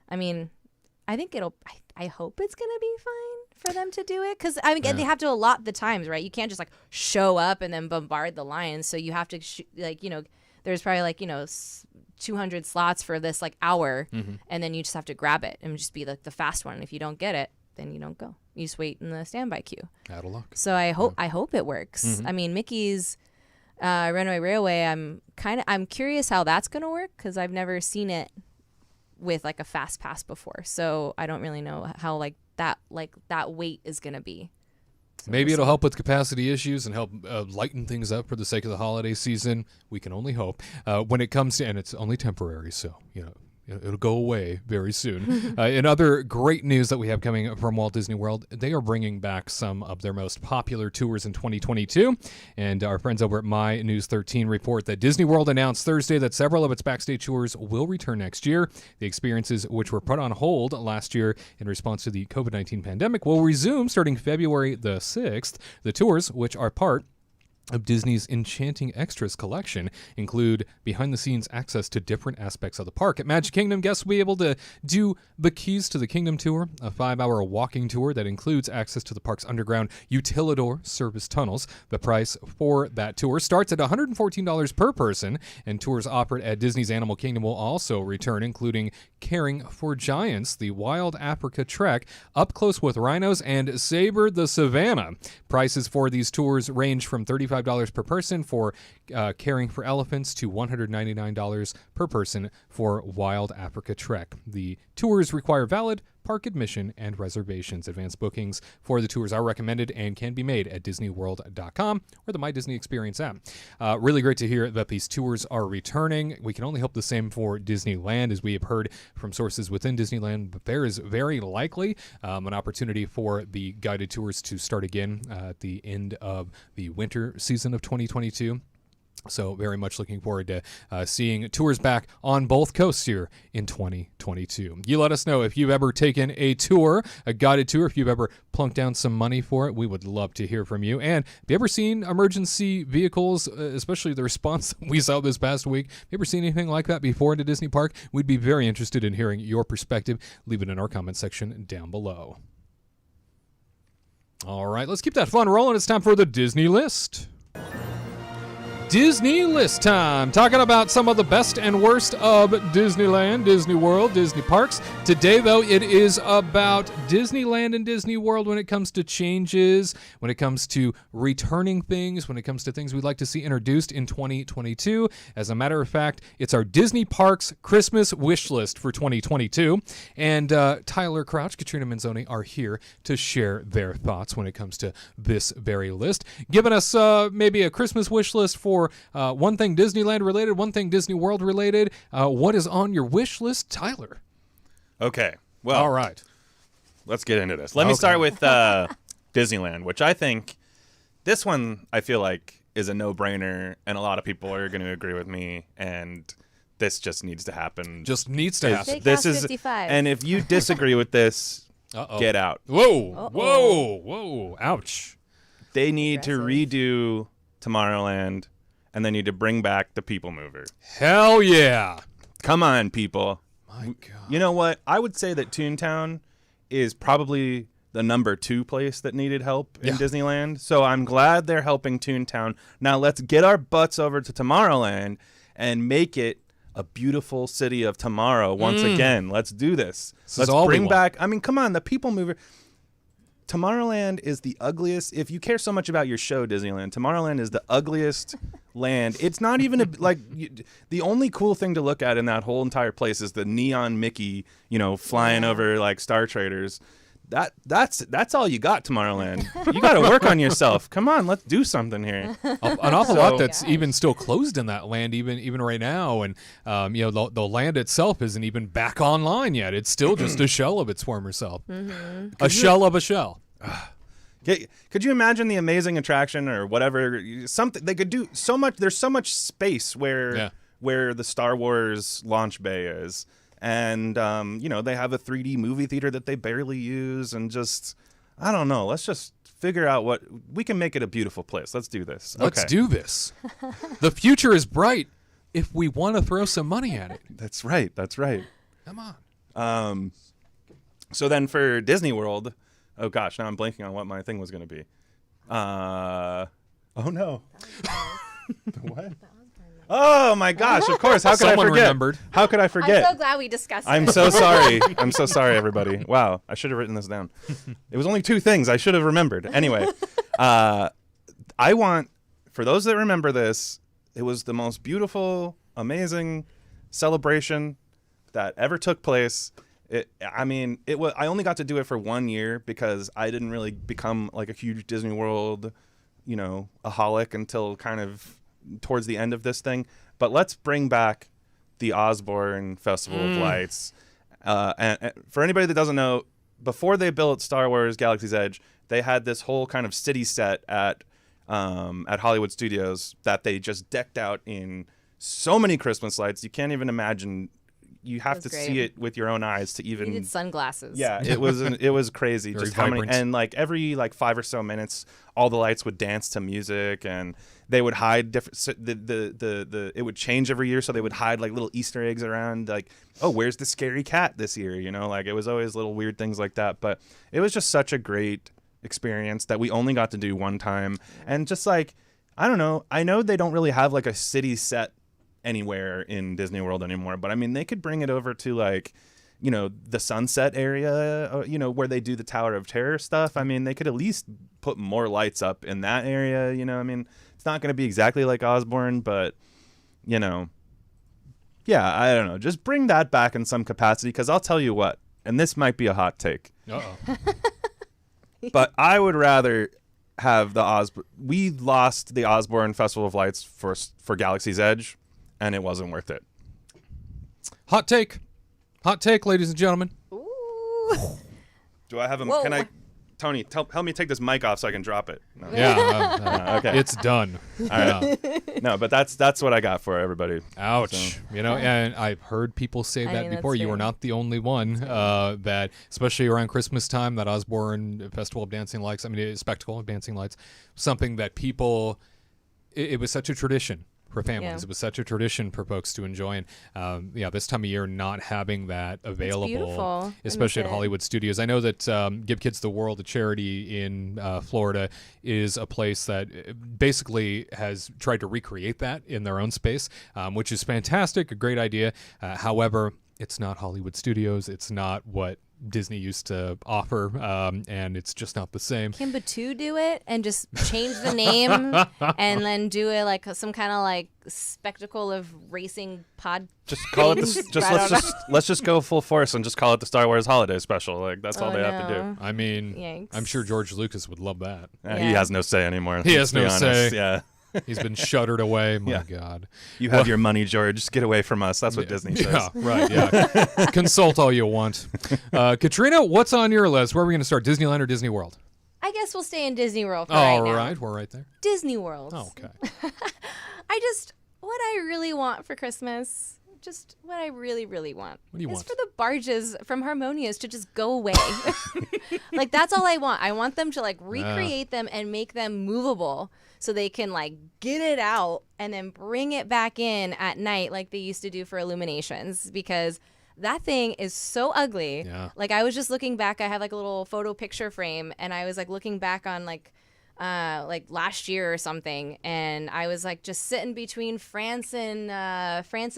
I think I hope it's gonna be fine for them to do it, because they have to allot the times, right? You can't just like show up and then bombard the line. So you have to there's probably like 200 slots for this like hour, and then you just have to grab it and just be like the fast one. If you don't get it, then you don't go. You just wait in the standby queue. Out of luck. So I hope it works. Mm-hmm. I mean, Mickey's Runaway Railway. I'm curious how that's gonna work because I've never seen it with like a fast pass before. So I don't really know how that wait is gonna be. So Maybe we'll it'll see. help with capacity issues and help lighten things up for the sake of the holiday season. We can only hope. When it comes to, and it's only temporary, so it'll go away very soon. In other great news that we have coming from Walt Disney World, they are bringing back some of their most popular tours in 2022. And our friends over at My News 13 report that Disney World announced Thursday that several of its backstage tours will return next year. The experiences, which were put on hold last year in response to the COVID-19 pandemic, will resume starting February the 6th. The tours, which are part of Disney's Enchanting Extras collection, include behind-the-scenes access to different aspects of the park. At Magic Kingdom, guests will be able to do the Keys to the Kingdom tour, a 5-hour walking tour that includes access to the park's underground Utilidor service tunnels. The price for that tour starts at $114 per person, and tours offered at Disney's Animal Kingdom will also return, including Caring for Giants, the Wild Africa Trek, Up Close with Rhinos, and Saber the Savannah. Prices for these tours range from $35 per person for Caring for Elephants to $199 per person for Wild Africa Trek. The tours require valid park admission and reservations. Advanced bookings for the tours are recommended and can be made at DisneyWorld.com or the My Disney Experience app. Really great to hear that these tours are returning. We can only hope the same for Disneyland, as we have heard from sources within Disneyland, but there is very likely an opportunity for the guided tours to start again at the end of the winter season of 2022. So very much looking forward to seeing tours back on both coasts here in 2022. You let us know if you've ever taken a tour, a guided tour, if you've ever plunked down some money for it. We would love to hear from you. And have you ever seen emergency vehicles, especially the response we saw this past week? Have you ever seen anything like that before in a Disney park? We'd be very interested in hearing your perspective. Leave it in our comment section down below. All right, let's keep that fun rolling. It's time for the Disney List. Disney List time. Talking about some of the best and worst of Disneyland, Disney World, Disney parks. Today, though, it is about Disneyland and Disney World when it comes to changes, when it comes to returning things, when it comes to things we'd like to see introduced in 2022. As a matter of fact, it's our Disney Parks Christmas wish list for 2022. And Tyler Crouch, Katrina Manzone are here to share their thoughts when it comes to this very list, giving us maybe a Christmas wish list for one thing Disneyland related, one thing Disney World related. What is on your wish list, Tyler? Okay. Well, all right. Let's get into this. Let me start with Disneyland, which I think this one I feel like is a no-brainer, and a lot of people are going to agree with me, and this just needs to happen. Just needs to happen. This is 55. And if you disagree with this, get out. Whoa, whoa, ouch. They need to redo Tomorrowland, and they need to bring back the People Mover. Hell yeah. Come on, people. My God. You know what? I would say that Toontown is probably the number 2 place that needed help in Disneyland. So I'm glad they're helping Toontown. Now let's get our butts over to Tomorrowland and make it a beautiful city of tomorrow once again. Let's do this. Let's bring back, I mean, come on, the People Mover. Tomorrowland is the ugliest. If you care so much about your show, Disneyland, Tomorrowland is the ugliest land. It's not even the only cool thing to look at in that whole entire place is the neon Mickey, flying over like Star Traders. That's all you got, Tomorrowland. You got to work on yourself. Come on, let's do something here. An awful lot that's even still closed in that land, even right now, and the land itself isn't even back online yet. It's still just a shell of its former self, a shell of a shell. Could you imagine the amazing attraction or whatever? Something they could do so much. There's so much space where the Star Wars launch bay is. And, they have a 3D movie theater that they barely use, and just, I don't know. Let's just figure out we can make it a beautiful place. Let's do this. Let's do this. The future is bright if we want to throw some money at it. That's right. Come on. So then for Disney World, oh gosh, now I'm blanking on what my thing was going to be. Oh no. What? Oh my gosh! Of course. How could Someone I forget? remembered. How could I forget? I'm so glad we discussed I'm it. so sorry. I'm so sorry, everybody. Wow, I should have written this down. It was only 2 things I should have remembered. Anyway, I want, for those that remember this, it was the most beautiful, amazing celebration that ever took place. It was. I only got to do it for 1 year because I didn't really become like a huge Disney World, aholic until kind of towards the end of this thing. But let's bring back the Osborne Festival of Lights. And for anybody that doesn't know, before they built Star Wars Galaxy's Edge, they had this whole kind of city set at Hollywood Studios that they just decked out in so many Christmas lights. You can't even imagine. You have to see it with your own eyes to even. You need sunglasses. Yeah, it was crazy. Very just how many, vibrant. and like every 5 or so minutes, all the lights would dance to music, and they would hide different. It would change every year, so they would hide like little Easter eggs around, like, oh, where's the scary cat this year? Like it was always little weird things like that. But it was just such a great experience that we only got to do one time, and just like, I don't know. I know they don't really have like a city set anywhere in Disney World anymore, but I mean, they could bring it over to like, the Sunset area, where they do the Tower of Terror stuff. I mean, they could at least put more lights up in that area. I mean, it's not going to be exactly like Osborne, but yeah, I don't know. Just bring that back in some capacity, because I'll tell you what, and this might be a hot take, but I would rather have we lost the Osborne Festival of Lights for Galaxy's Edge, and it wasn't worth it. Hot take, ladies and gentlemen. Ooh. Do I have a? Whoa. Can I, Tony? Help me take this mic off so I can drop it. No. Yeah, Okay. it's done. All right. No, but that's what I got for everybody. Ouch. So. And I've heard people say that mean, before. that's You were fair. not the only one. That, especially around Christmas time, that Osborne Festival of Dancing Lights, Spectacle of Dancing Lights, something that people, it was such a tradition for families. Yeah. It was such a tradition for folks to enjoy. And this time of year, not having that available, beautiful. I especially miss at it. Hollywood Studios. I know that Give Kids the World, a charity in Florida, is a place that basically has tried to recreate that in their own space, which is fantastic, a great idea. However, it's not Hollywood Studios. It's not what Disney used to offer, and it's just not the same. Can Batu do it and just change the name and then do it like some kind of like spectacle of racing pod? Just call it things? let's just go full force and just call it the Star Wars Holiday Special. Like that's all Oh, they have to do. no. I'm Yikes. sure George Lucas would love that. He Yeah. has no say anymore. He let's has no be honest. say. Yeah. He's been shuttered away. My Yeah. God. You have your money, George. Just get away from us. That's what Disney says. Yeah, right. Yeah. Consult all you want. Katrina, what's on your list? Where are we going to start? Disneyland or Disney World? I guess we'll stay in Disney World for All right now. right, we're right there. Disney World. Oh, okay. What I really want for Christmas, just what I really, really want. What do you is want? for the barges from Harmonious to just go away. Like, that's all I want. I want them to, like, recreate them and make them movable so they can, like, get it out and then bring it back in at night like they used to do for Illuminations, because that thing is so ugly. Yeah. Like, I was just looking back. I had, like, a little photo picture frame, and I was, like, looking back on, like last year or something, and I was like just sitting between France and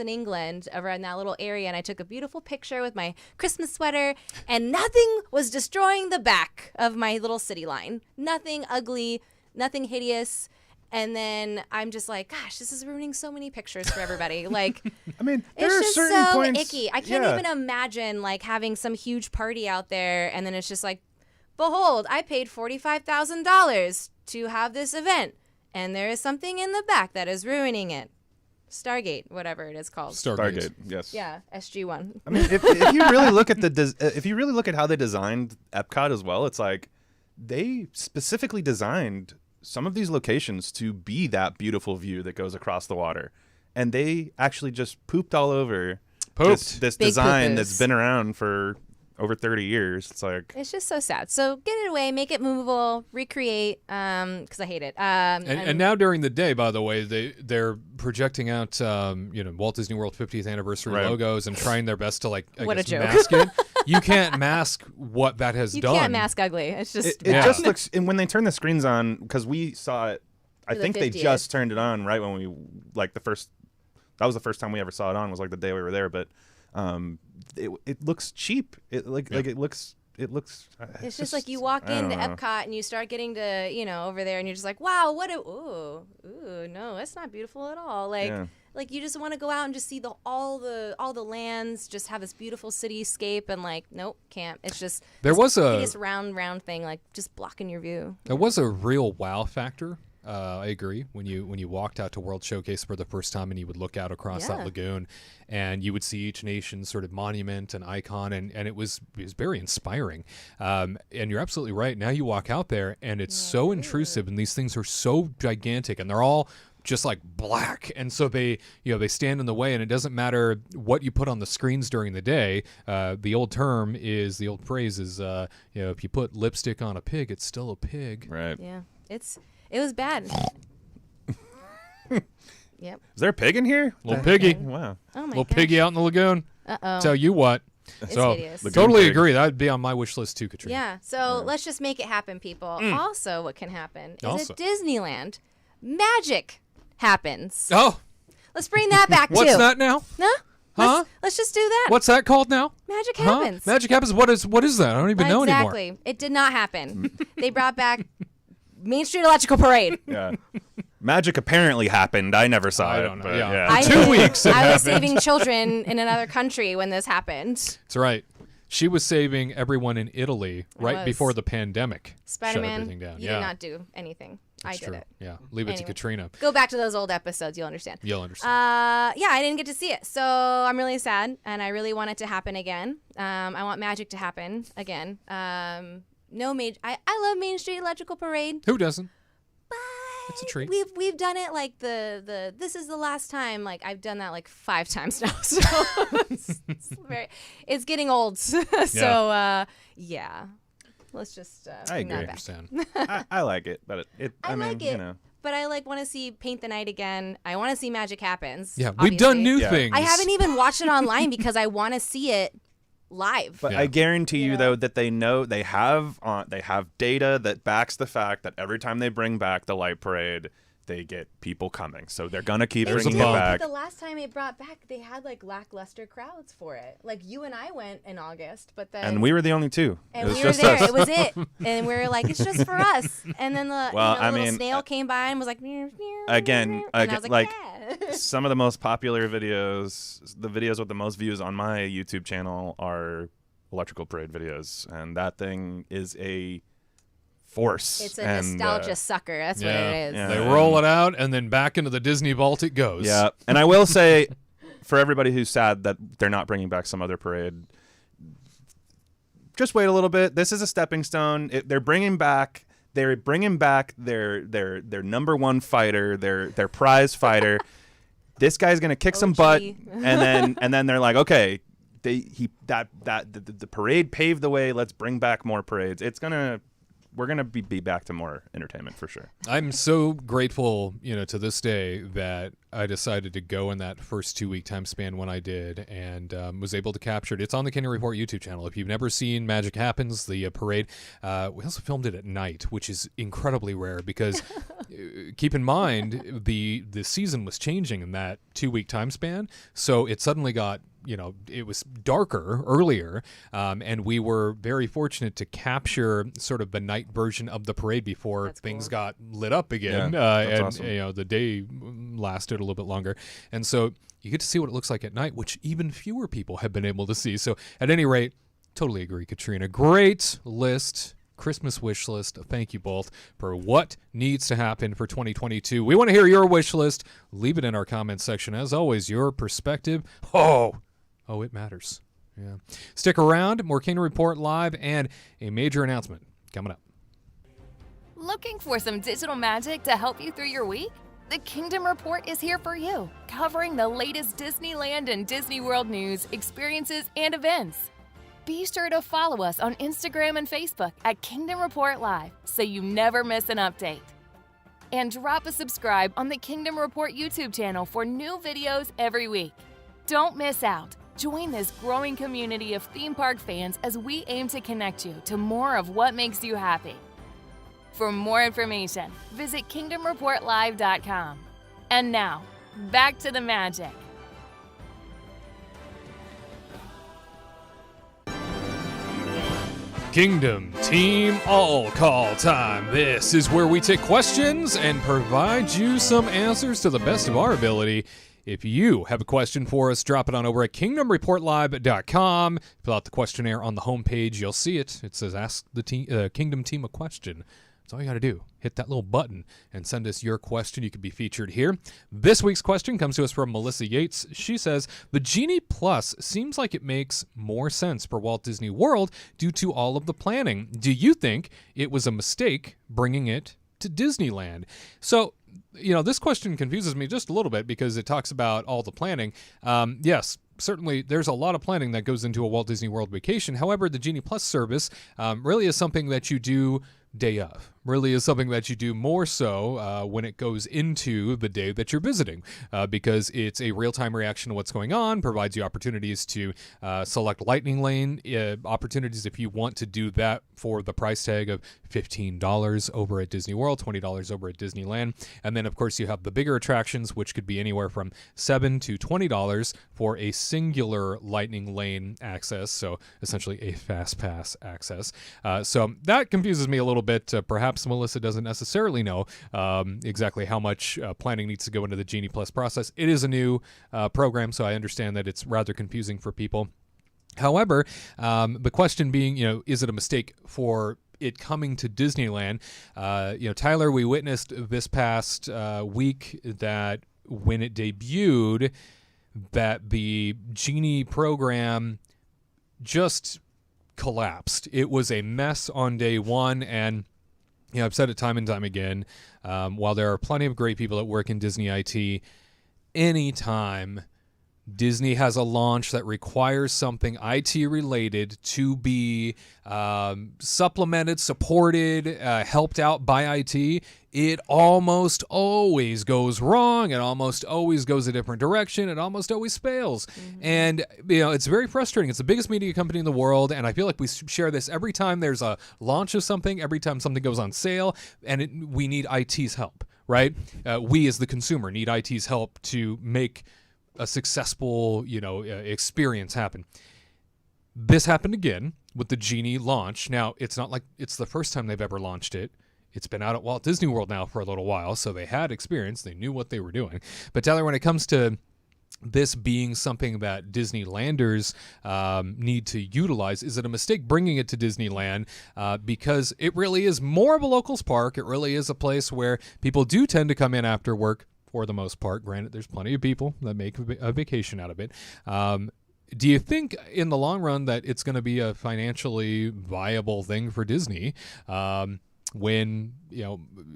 England around that little area, and I took a beautiful picture with my Christmas sweater, and nothing was destroying the back of my little city line. Nothing ugly, nothing hideous. And then I'm just like, gosh, this is ruining so many pictures for everybody. Like, I mean, there it's are just certain so points. icky. I can't even imagine like having some huge party out there, and then it's just like, behold, I paid $45,000 to have this event, and there is something in the back that is ruining it. Stargate, whatever it is called. Stargate, yes. Yeah, SG-1. I mean, if you really look at if you really look at how they designed Epcot as well, it's like they specifically designed some of these locations to be that beautiful view that goes across the water, and they actually just pooped all over this Big design poo-poos. that's been around for over 30 years. It's like, It's just so sad. So get it away, make it movable, recreate, because I hate it. And now during the day, by the way, they're projecting out, Walt Disney World 50th anniversary Right. logos and trying their best to What a joke. mask it. You can't mask what that has you done. can't mask ugly. It's just it Yeah. just looks, and when they turn the screens on, because we saw it, I For the think they 50th. just turned it on right when we, like the first That was the first time we ever saw it on. Was like the day we were there, but it looks cheap. It looks. It's just like you walk into Epcot and you start getting to, over there and you're just like, wow, ooh, no, that's not beautiful at all. Like you just want to go out and just see all the lands, just have this beautiful cityscape, and like, nope, can't. It's just this round thing, like just blocking your view. There was a real wow factor. I agree. When you walked out to World Showcase for the first time and you would look out across that lagoon and you would see each nation's sort of monument and icon, and it was very inspiring. And you're absolutely right. Now you walk out there and it's so intrusive, and these things are so gigantic, and they're all just like black, and so they stand in the way, and it doesn't matter what you put on the screens during the day. The old phrase is if you put lipstick on a pig, it's still a pig. Right. Yeah. It was bad. Yep. Is there a pig in here? Little piggy. Wow. Oh my Little gosh. piggy out in the lagoon. Uh-oh. Tell you what. It's So hideous. totally pig. agree. That would be on my wish list too, Katrina. Yeah. So let's just make it happen, people. Also, what can happen is Also. at Disneyland, magic happens. Oh, Let's bring that back what's too. that now? No? Huh? Let's just do that. What's that called now? Magic Huh? happens. Magic happens. What is that? I don't even know anymore. Exactly. It did not happen. They brought back Main Street Electrical Parade. Yeah. Magic apparently happened. I never saw I it. don't know. But Yeah. I 2 did. weeks it I was happened. saving children in another country when this happened. That's right. She was saving everyone in Italy right was. before the pandemic shut Spider-Man, everything down. you yeah. did not do anything. That's I did true. it. Yeah. Leave it to Anyway. Katrina. Go back to those old episodes. You'll understand. You'll understand. Yeah, I didn't get to see it, so I'm really sad, and I really want it to happen again. I want magic to happen again. No major. I love Main Street Electrical Parade. Who doesn't? But It's a treat. We've done it like the this is the last time. Like I've done that like 5 times now. So it's getting old. So yeah. Let's just I bring that agree. back. Understand. I like it, but I mean, like it. you know. But I want to see Paint the Night again. I want to see Magic Happens. Yeah, we've done obviously. new Yeah. things. I haven't even watched it online because I want to see it live. But Yeah. I guarantee you, Yeah. though, that they know they have data that backs the fact that every time they bring back the light parade, they get people coming. So they're gonna keep There's bringing a it bump. back. The last time it brought back, they had like lackluster crowds for it. Like you and I went in August, but then And we were the only two. and it was we were just there. us. It was it, and we were like, it's just for us. And then the Well, I little mean, snail came by and was like, meow, meow, again, meow, and I was like, yeah. Some of the most popular videos, the videos with the most views on my YouTube channel are electrical parade videos, and that thing is a force. It's a and, nostalgia sucker. That's what it is. Yeah. They roll it out, and then back into the Disney vault it goes. Yeah, and I will say, for everybody who's sad that they're not bringing back some other parade, just wait a little bit. This is a stepping stone. They're bringing back their number one fighter, their prize fighter. This guy's gonna kick some butt, and then they're like, okay, the parade paved the way. Let's bring back more parades. We're gonna be back to more entertainment for sure. I'm so grateful, to this day that I decided to go in that first 2-week time span when I did, and was able to capture it. It's on the Kingdom Report YouTube channel. If you've never seen Magic Happens, the parade, we also filmed it at night, which is incredibly rare because keep in mind the season was changing in that 2-week time span, so it suddenly got. It was darker earlier, and we were very fortunate to capture sort of the night version of the parade before things got lit up again. Yeah, that's and awesome. the day lasted a little bit longer, and so you get to see what it looks like at night, which even fewer people have been able to see. So at any rate, totally agree, Katrina. Great list. Christmas wish list. Thank you both for what needs to happen for 2022. We want to hear your wish list. Leave it in our comments section. As always, your perspective. Oh, it matters. Yeah. Stick around. More Kingdom Report Live and a major announcement coming up. Looking for some digital magic to help you through your week? The Kingdom Report is here for you, covering the latest Disneyland and Disney World news, experiences, and events. Be sure to follow us on Instagram and Facebook at Kingdom Report Live so you never miss an update. And drop a subscribe on the Kingdom Report YouTube channel for new videos every week. Don't miss out. Join this growing community of theme park fans as we aim to connect you to more of what makes you happy. For more information, visit KingdomReportLive.com. And now, back to the magic. Kingdom Team All Call Time. This is where we take questions and provide you some answers to the best of our ability. If you have a question for us, drop it on over at kingdomreportlive.com. Fill out the questionnaire on the homepage. You'll see it. It says Ask the Kingdom Team a Question. That's all you got to do. Hit that little button and send us your question. You could be featured here. This week's question comes to us from Melissa Yates. She says, the Genie Plus seems like it makes more sense for Walt Disney World due to all of the planning. Do you think it was a mistake bringing it to Disneyland? So, this question confuses me just a little bit because it talks about all the planning. Yes, certainly there's a lot of planning that goes into a Walt Disney World vacation. However, the Genie Plus service really is something that you do day of, really is something that you do more so when it goes into the day that you're visiting, because it's a real-time reaction to what's going on, provides you opportunities to select lightning lane opportunities if you want to do that for the price tag of $15 over at Disney World, $20 over at Disneyland. And then, of course, you have the bigger attractions, which could be anywhere from $7 to $20 for a singular lightning lane access, so essentially a fast pass access. So that confuses me a little bit. Perhaps Melissa doesn't necessarily know exactly how much planning needs to go into the Genie Plus process. It is a new program, so I understand that it's rather confusing for people. However, the question being, is it a mistake for it coming to Disneyland? Tyler, we witnessed this past week that when it debuted, that the Genie program just collapsed. It was a mess on day one, and I've said it time and time again, while there are plenty of great people that work in Disney IT, anytime Disney has a launch that requires something IT related to be supplemented, supported, helped out by IT, it almost always goes wrong. It almost always goes a different direction. It almost always fails. Mm-hmm. And, it's very frustrating. It's the biggest media company in the world, and I feel like we share this every time there's a launch of something, every time something goes on sale, and we need IT's help, right? We as the consumer need IT's help to make a successful, experience happen. This happened again with the Genie launch. Now, it's not like it's the first time they've ever launched it. It's been out at Walt Disney World now for a little while, so they had experience. They knew what they were doing. But Tyler, when it comes to this being something that Disneylanders need to utilize, is it a mistake bringing it to Disneyland? Because it really is more of a locals park. It really is a place where people do tend to come in after work, for the most part. Granted, there's plenty of people that make a vacation out of it. Do you think in the long run that it's going to be a financially viable thing for Disney when,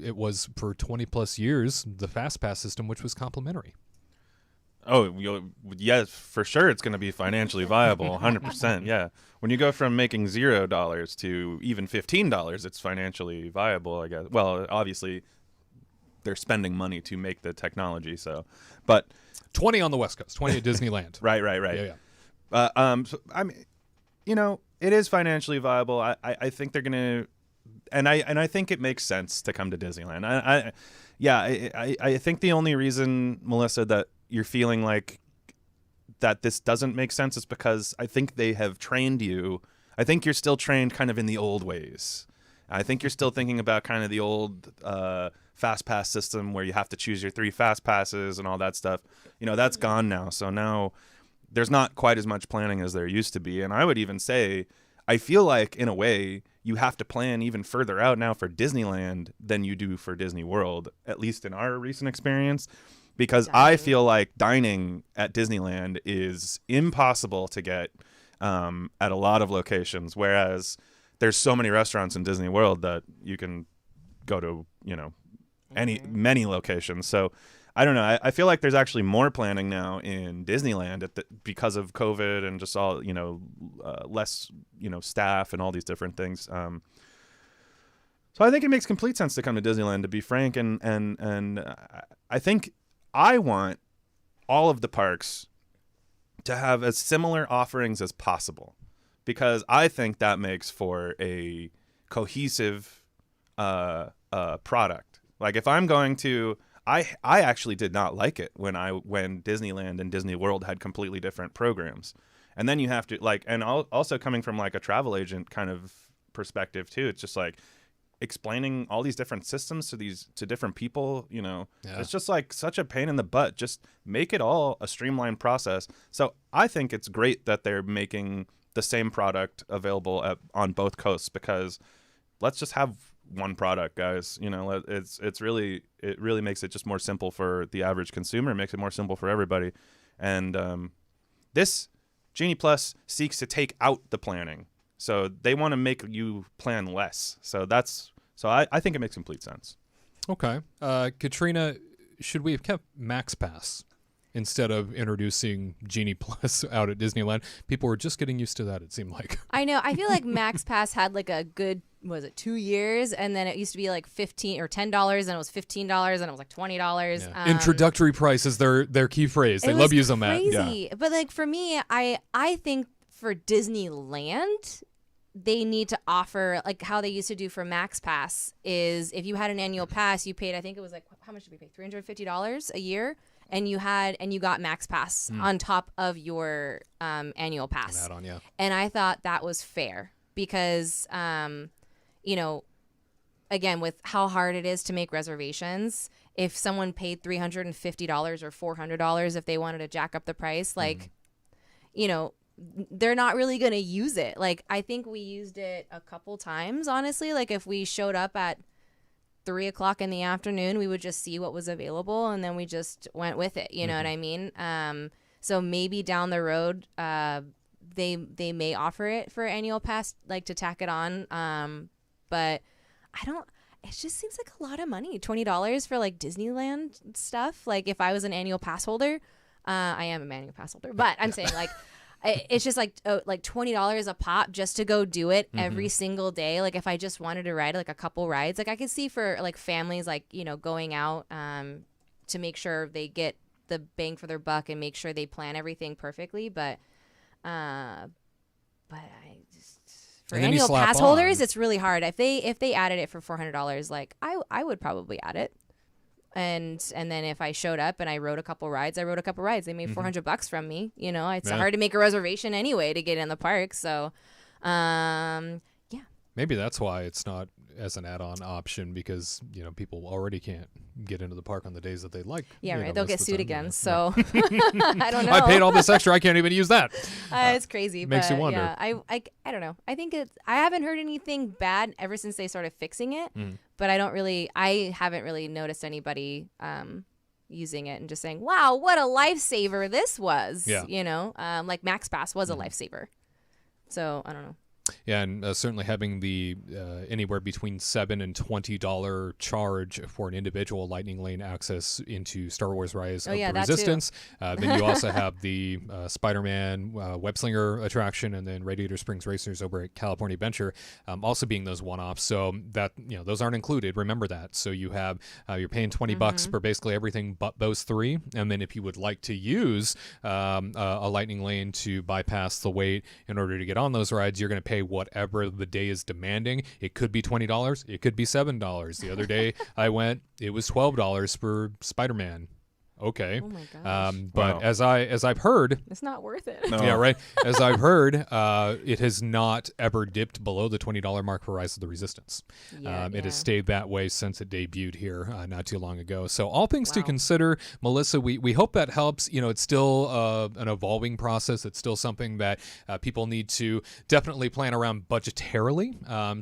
it was for 20 plus years, the Fast Pass system, which was complimentary? Oh, yes, for sure it's going to be financially viable, 100%, yeah. When you go from making $0 to even $15, it's financially viable, I guess. Well, obviously, they're spending money to make the technology, but 20 on the West Coast, 20 at Disneyland. Right. Yeah. So, I mean, it is financially viable. I think they're gonna, and I think it makes sense to come to Disneyland. I think the only reason, Melissa, that you're feeling like that this doesn't make sense is because I think they have trained you. I think you're still trained kind of in the old ways. I think you're still thinking about kind of the old Fast Pass system where you have to choose your 3 Fast Passes and all that stuff. That's gone now. So now there's not quite as much planning as there used to be. And I would even say, I feel like in a way you have to plan even further out now for Disneyland than you do for Disney World, at least in our recent experience, because I feel like dining at Disneyland is impossible to get at a lot of locations, whereas there's so many restaurants in Disney World that you can go to, many locations. So I don't know. I feel like there's actually more planning now in Disneyland because of COVID and just all, less, staff and all these different things. So I think it makes complete sense to come to Disneyland, to be frank. And I think I want all of the parks to have as similar offerings as possible, because I think that makes for a cohesive product. Like if I'm going to, I actually did not like it when Disneyland and Disney World had completely different programs. And then you have to and also coming from like a travel agent kind of perspective too. It's just like explaining all these different systems to different people, It's just like such a pain in the butt. Just make it all a streamlined process. So I think it's great that they're making the same product available on both coasts, because let's just have one product, guys. It really makes it just more simple for the average consumer. It makes it more simple for everybody. And this Genie Plus seeks to take out the planning. So they want to make you plan less. So I think it makes complete sense. Okay. Katrina, should we have kept Max Pass instead of introducing Genie Plus out at Disneyland? People were just getting used to that, it seemed like. I know. I feel like Max Pass had like a good, 2 years? And then it used to be like $15 or $10, and it was $15, and it was like $20. Yeah. Introductory price is their key phrase. They love using that. Crazy. Yeah. But like for me, I think for Disneyland, they need to offer, like how they used to do for Max Pass, is if you had an annual pass, you paid, I think it was like, how much did we pay? $350 a year, and you got Max Pass on top of your annual pass. An add-on, yeah. And I thought that was fair because, again, with how hard it is to make reservations, if someone paid $350 or $400 if they wanted to jack up the price, like, they're not really going to use it. Like, I think we used it a couple times, honestly. Like, if we showed up at 3 o'clock in the afternoon, we would just see what was available, and then we just went with it. You know what I mean? So maybe down the road, they may offer it for annual pass, like to tack it on. But it just seems like a lot of money. $20 for like Disneyland stuff. Like if I was an annual pass holder, I am an annual pass holder, but I'm saying like, it's just like $20 a pop just to go do it every single day. Like if I just wanted to ride like a couple rides, like I could see for like families, like, going out to make sure they get the bang for their buck and make sure they plan everything perfectly. But I just, for annual pass holders, it's really hard. If they added it for $400, like I would probably add it. And then if I showed up and I rode a couple rides, They made $400 from me. It's hard to make a reservation anyway to get in the park. So, yeah. Maybe that's why it's not as an add-on option, because people already can't get into the park on the days that they like. Yeah, right. They'll get sued again. So I don't know. I paid all this extra. I can't even use that. It's crazy. Makes but you wonder. Yeah, I don't know. I think I haven't heard anything bad ever since they started fixing it. But I haven't really noticed anybody using it and just saying, "Wow, what a lifesaver this was." Yeah. Like Max Pass was a lifesaver. So I don't know. Yeah, and certainly having the anywhere between $7 and $20 charge for an individual Lightning Lane access into Star Wars Rise of the Resistance. Then you also have the Spider-Man Web Slinger attraction, and then Radiator Springs Racers over at California Adventure also being those one-offs. So that those aren't included. Remember that. So you have you're paying $20 for basically everything but those three. And then if you would like to use a Lightning Lane to bypass the wait in order to get on those rides, you're going to pay whatever the day is demanding. It could be $20. It could be $7. The other day I went, it was $12 for Spider-Man. Okay. Oh my gosh. But Wow. as I've heard, It's not worth it. No. yeah, right. As I've heard, it has not ever dipped below the $20 mark for Rise of the Resistance. It has stayed that way since it debuted here not too long ago. So all things to consider, Melissa. We hope that helps. It's still an evolving process. It's still something that people need to definitely plan around budgetarily.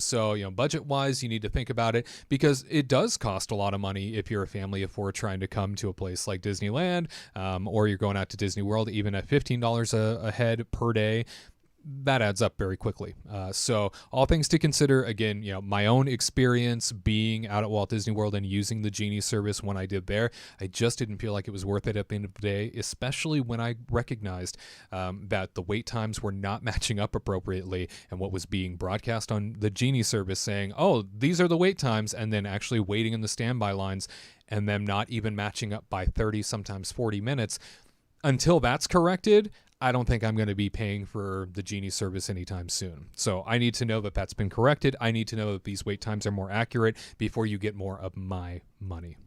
So budget-wise, you need to think about it, because it does cost a lot of money if you're a family of four trying to come to a place like Disneyland, or you're going out to Disney World. Even at $15 a head per day, that adds up very quickly. So all things to consider. Again, my own experience being out at Walt Disney World and using the Genie service when I did there, I just didn't feel like it was worth it at the end of the day, especially when I recognized that the wait times were not matching up appropriately, and what was being broadcast on the Genie service saying, oh, these are the wait times, and then actually waiting in the standby lines and them not even matching up by 30, sometimes 40 minutes. Until that's corrected, I don't think I'm going to be paying for the Genie service anytime soon. So I need to know that that's been corrected. I need to know that these wait times are more accurate before you get more of my money.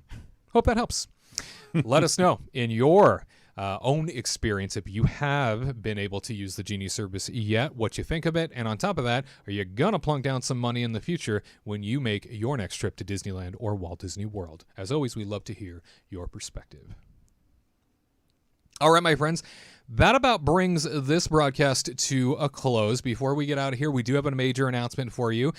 Hope that helps. Let us know in your own experience if you have been able to use the Genie service yet, what you think of it, and on top of that, are you gonna plunk down some money in the future when you make your next trip to Disneyland or Walt Disney World? As always, we love to hear your perspective. All right, my friends, that about brings this broadcast to a close. Before we get out of here, we do have a major announcement for you.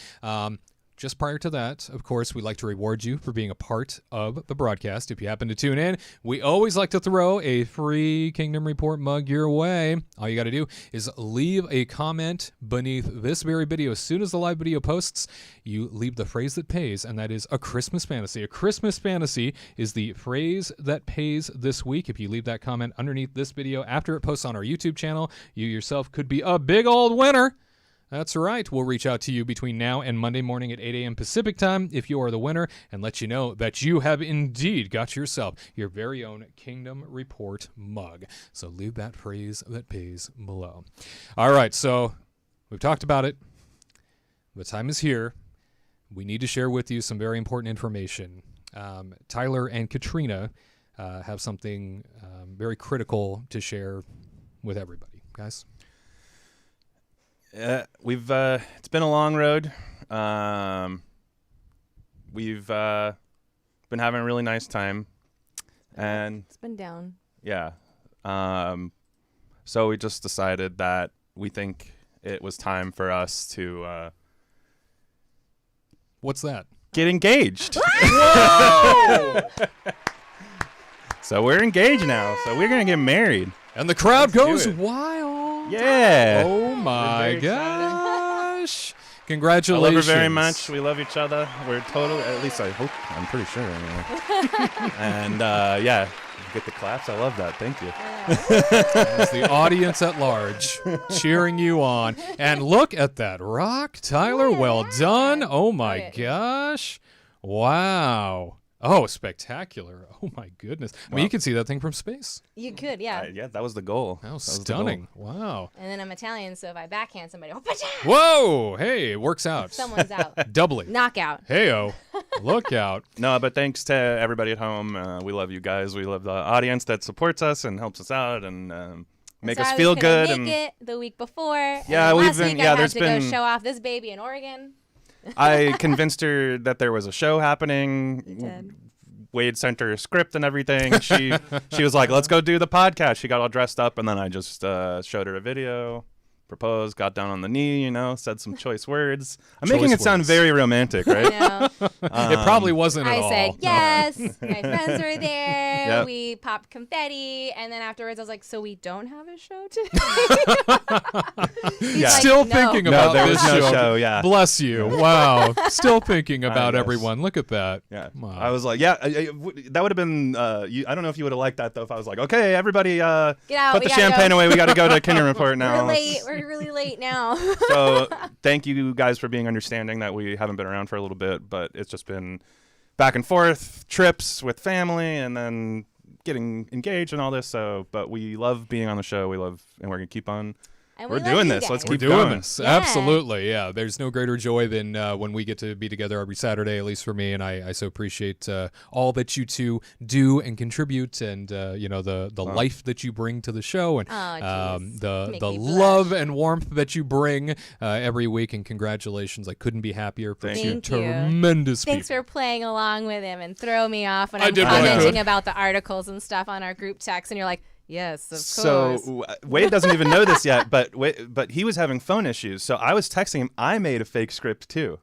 Just prior to that, of course, we'd like to reward you for being a part of the broadcast. If you happen to tune in, we always like to throw a free Kingdom Report mug your way. All you got to do is leave a comment beneath this very video. As soon as the live video posts, you leave the phrase that pays, and that is a Christmas fantasy. A Christmas fantasy is the phrase that pays this week. If you leave that comment underneath this video after it posts on our YouTube channel, you yourself could be a big old winner. That's right. We'll reach out to you between now and Monday morning at 8 a.m. Pacific time if you are the winner and let you know that you have indeed got yourself your very own Kingdom Report mug. So leave that phrase that pays below. All right. So we've talked about it. The time is here. We need to share with you some very important information. Tyler and Katrina have something very critical to share with everybody. Guys? It's been a long road. We've been having a really nice time, and It's been down. yeah. So we just decided that we think it was time for us to What's that? get engaged. So we're engaged now. So we're gonna get married. And the crowd Let's do goes it. wild. Yeah. Oh my very excited. gosh. I Congratulations. love her very much. We love each other. We're totally, at least I hope, I'm pretty sure. Anyway. And yeah, get the claps. I love that. Thank you. As the audience at large cheering you on. And look at that rock, Tyler. Well done. Oh my gosh. Wow. Oh, spectacular. Oh my goodness. I mean, you can see that thing from space. You could, yeah. Yeah, that was the goal. That was the goal. stunning. Wow. And then I'm Italian, so if I backhand somebody, whoop-a-cha! Whoa. Hey, it works out. Someone's out. Doubly. Knockout. Hey-o. Look out. No, but thanks to everybody at home. We love you guys. We love the audience that supports us and helps us out and make So us I was feel gonna good. make it the week before. and Yeah, then we've last been- week yeah, I had there's to been- go show off this baby in Oregon. I convinced her that there was a show happening. You did. Wade sent her a script and everything. She was like, let's go do the podcast. She got all dressed up, and then I just showed her a video, proposed, got down on the knee, said some choice words. I'm making Choice it sound words. very romantic, right? No. It probably wasn't at I all. said yes. My friends were there. Yep. We popped confetti, and then afterwards I was like, "So we don't have a show today?" He's Yeah. like, Still "No." thinking No, about there this was no show, yeah. Bless you. Wow. Still thinking about guess. everyone. Look at that. Yeah, Wow. I was like, yeah, that would have been. I don't know if you would have liked that though. If I was like, okay, everybody, Get out. put we the gotta champagne go. away. We got to go to Kingdom Report now. We're late. We're really late now. So thank you guys for being understanding that we haven't been around for a little bit, but it's just been back and forth trips with family and then getting engaged and all this. So, but we love being on the show. We love, and we're gonna keep on. And We're we love doing you this. Let's guys. We're keep doing going. this. Yeah. Absolutely. Yeah. There's no greater joy than when we get to be together every Saturday, at least for me. And I so appreciate all that you two do and contribute and, the life that you bring to the show and Oh, jeez. the Make me blush. love and warmth that you bring every week. And congratulations. I couldn't be happier for Thank two you. tremendous Thanks people. for playing along with him and throw me off when I I'm did what I commenting could. about the articles and stuff on our group text, and you're like, "Yes, of So course." Wade doesn't even know this yet, but he was having phone issues. So I was texting him. I made a fake script too,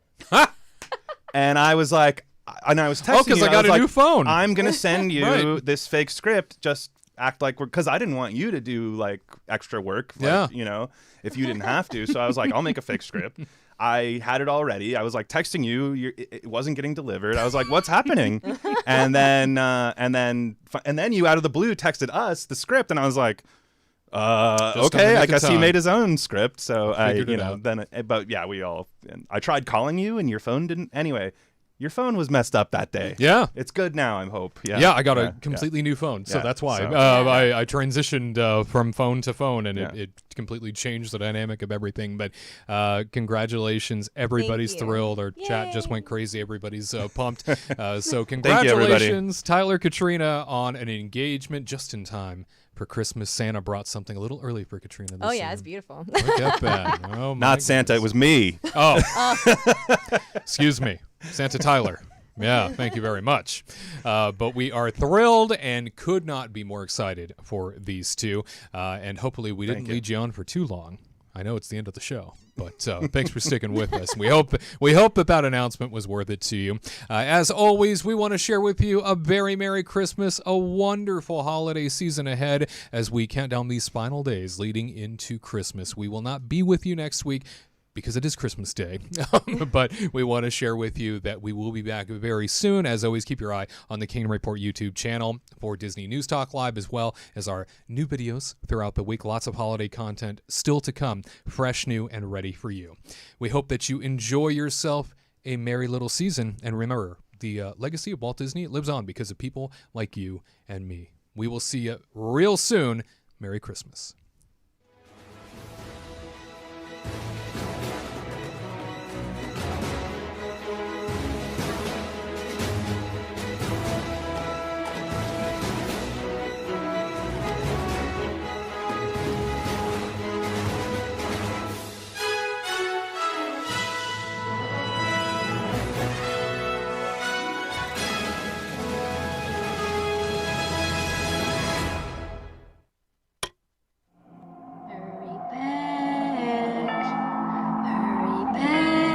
and I was like, and I was texting. because you, I got was a like, new phone. I'm gonna send you Right. this fake script. Just act like we're, because I didn't want you to do like extra work. Like, Yeah. if you didn't have to. So I was like, I'll make a fake script. I had it already. I was like texting you. It wasn't getting delivered. I was like, "What's happening?" and then you out of the blue texted us the script, and I was like, Just on the "Okay, I nick of guess he time. made his own script." So Figured it out. but yeah, and I tried calling you, and your phone didn't. Anyway, your phone was messed up that day. Yeah. It's good now, I hope. Yeah. Yeah, I got Yeah, a completely new phone, so Yeah, that's why. so- I transitioned from phone to phone, and Yeah. it completely changed the dynamic of everything. But congratulations. Everybody's you. thrilled. Our chat just Yay. went crazy. Everybody's pumped. So you, everybody. congratulations, Tyler, Katrina, on an engagement just in time For Christmas, Santa brought something a little early for Katrina this Oh yeah, year. it's beautiful. Look at that. Oh, my Not Santa, it was me. Oh, excuse me, Santa Tyler. Yeah, thank you very much. But we are thrilled and could not be more excited for these two. And hopefully we didn't lead you on for too long. I know it's the end of the show, but thanks for sticking with us. We hope that announcement was worth it to you. As always, we want to share with you a very Merry Christmas, a wonderful holiday season ahead as we count down these final days leading into Christmas. We will not be with you next week because it is Christmas Day, but we want to share with you that we will be back very soon. As always, keep your eye on the Kingdom Report YouTube channel for Disney News Talk Live, as well as our new videos throughout the week. Lots of holiday content still to come, fresh, new, and ready for you. We hope that you enjoy yourself a merry little season, and remember, the legacy of Walt Disney lives on because of people like you and me. We will see you real soon. Merry Christmas.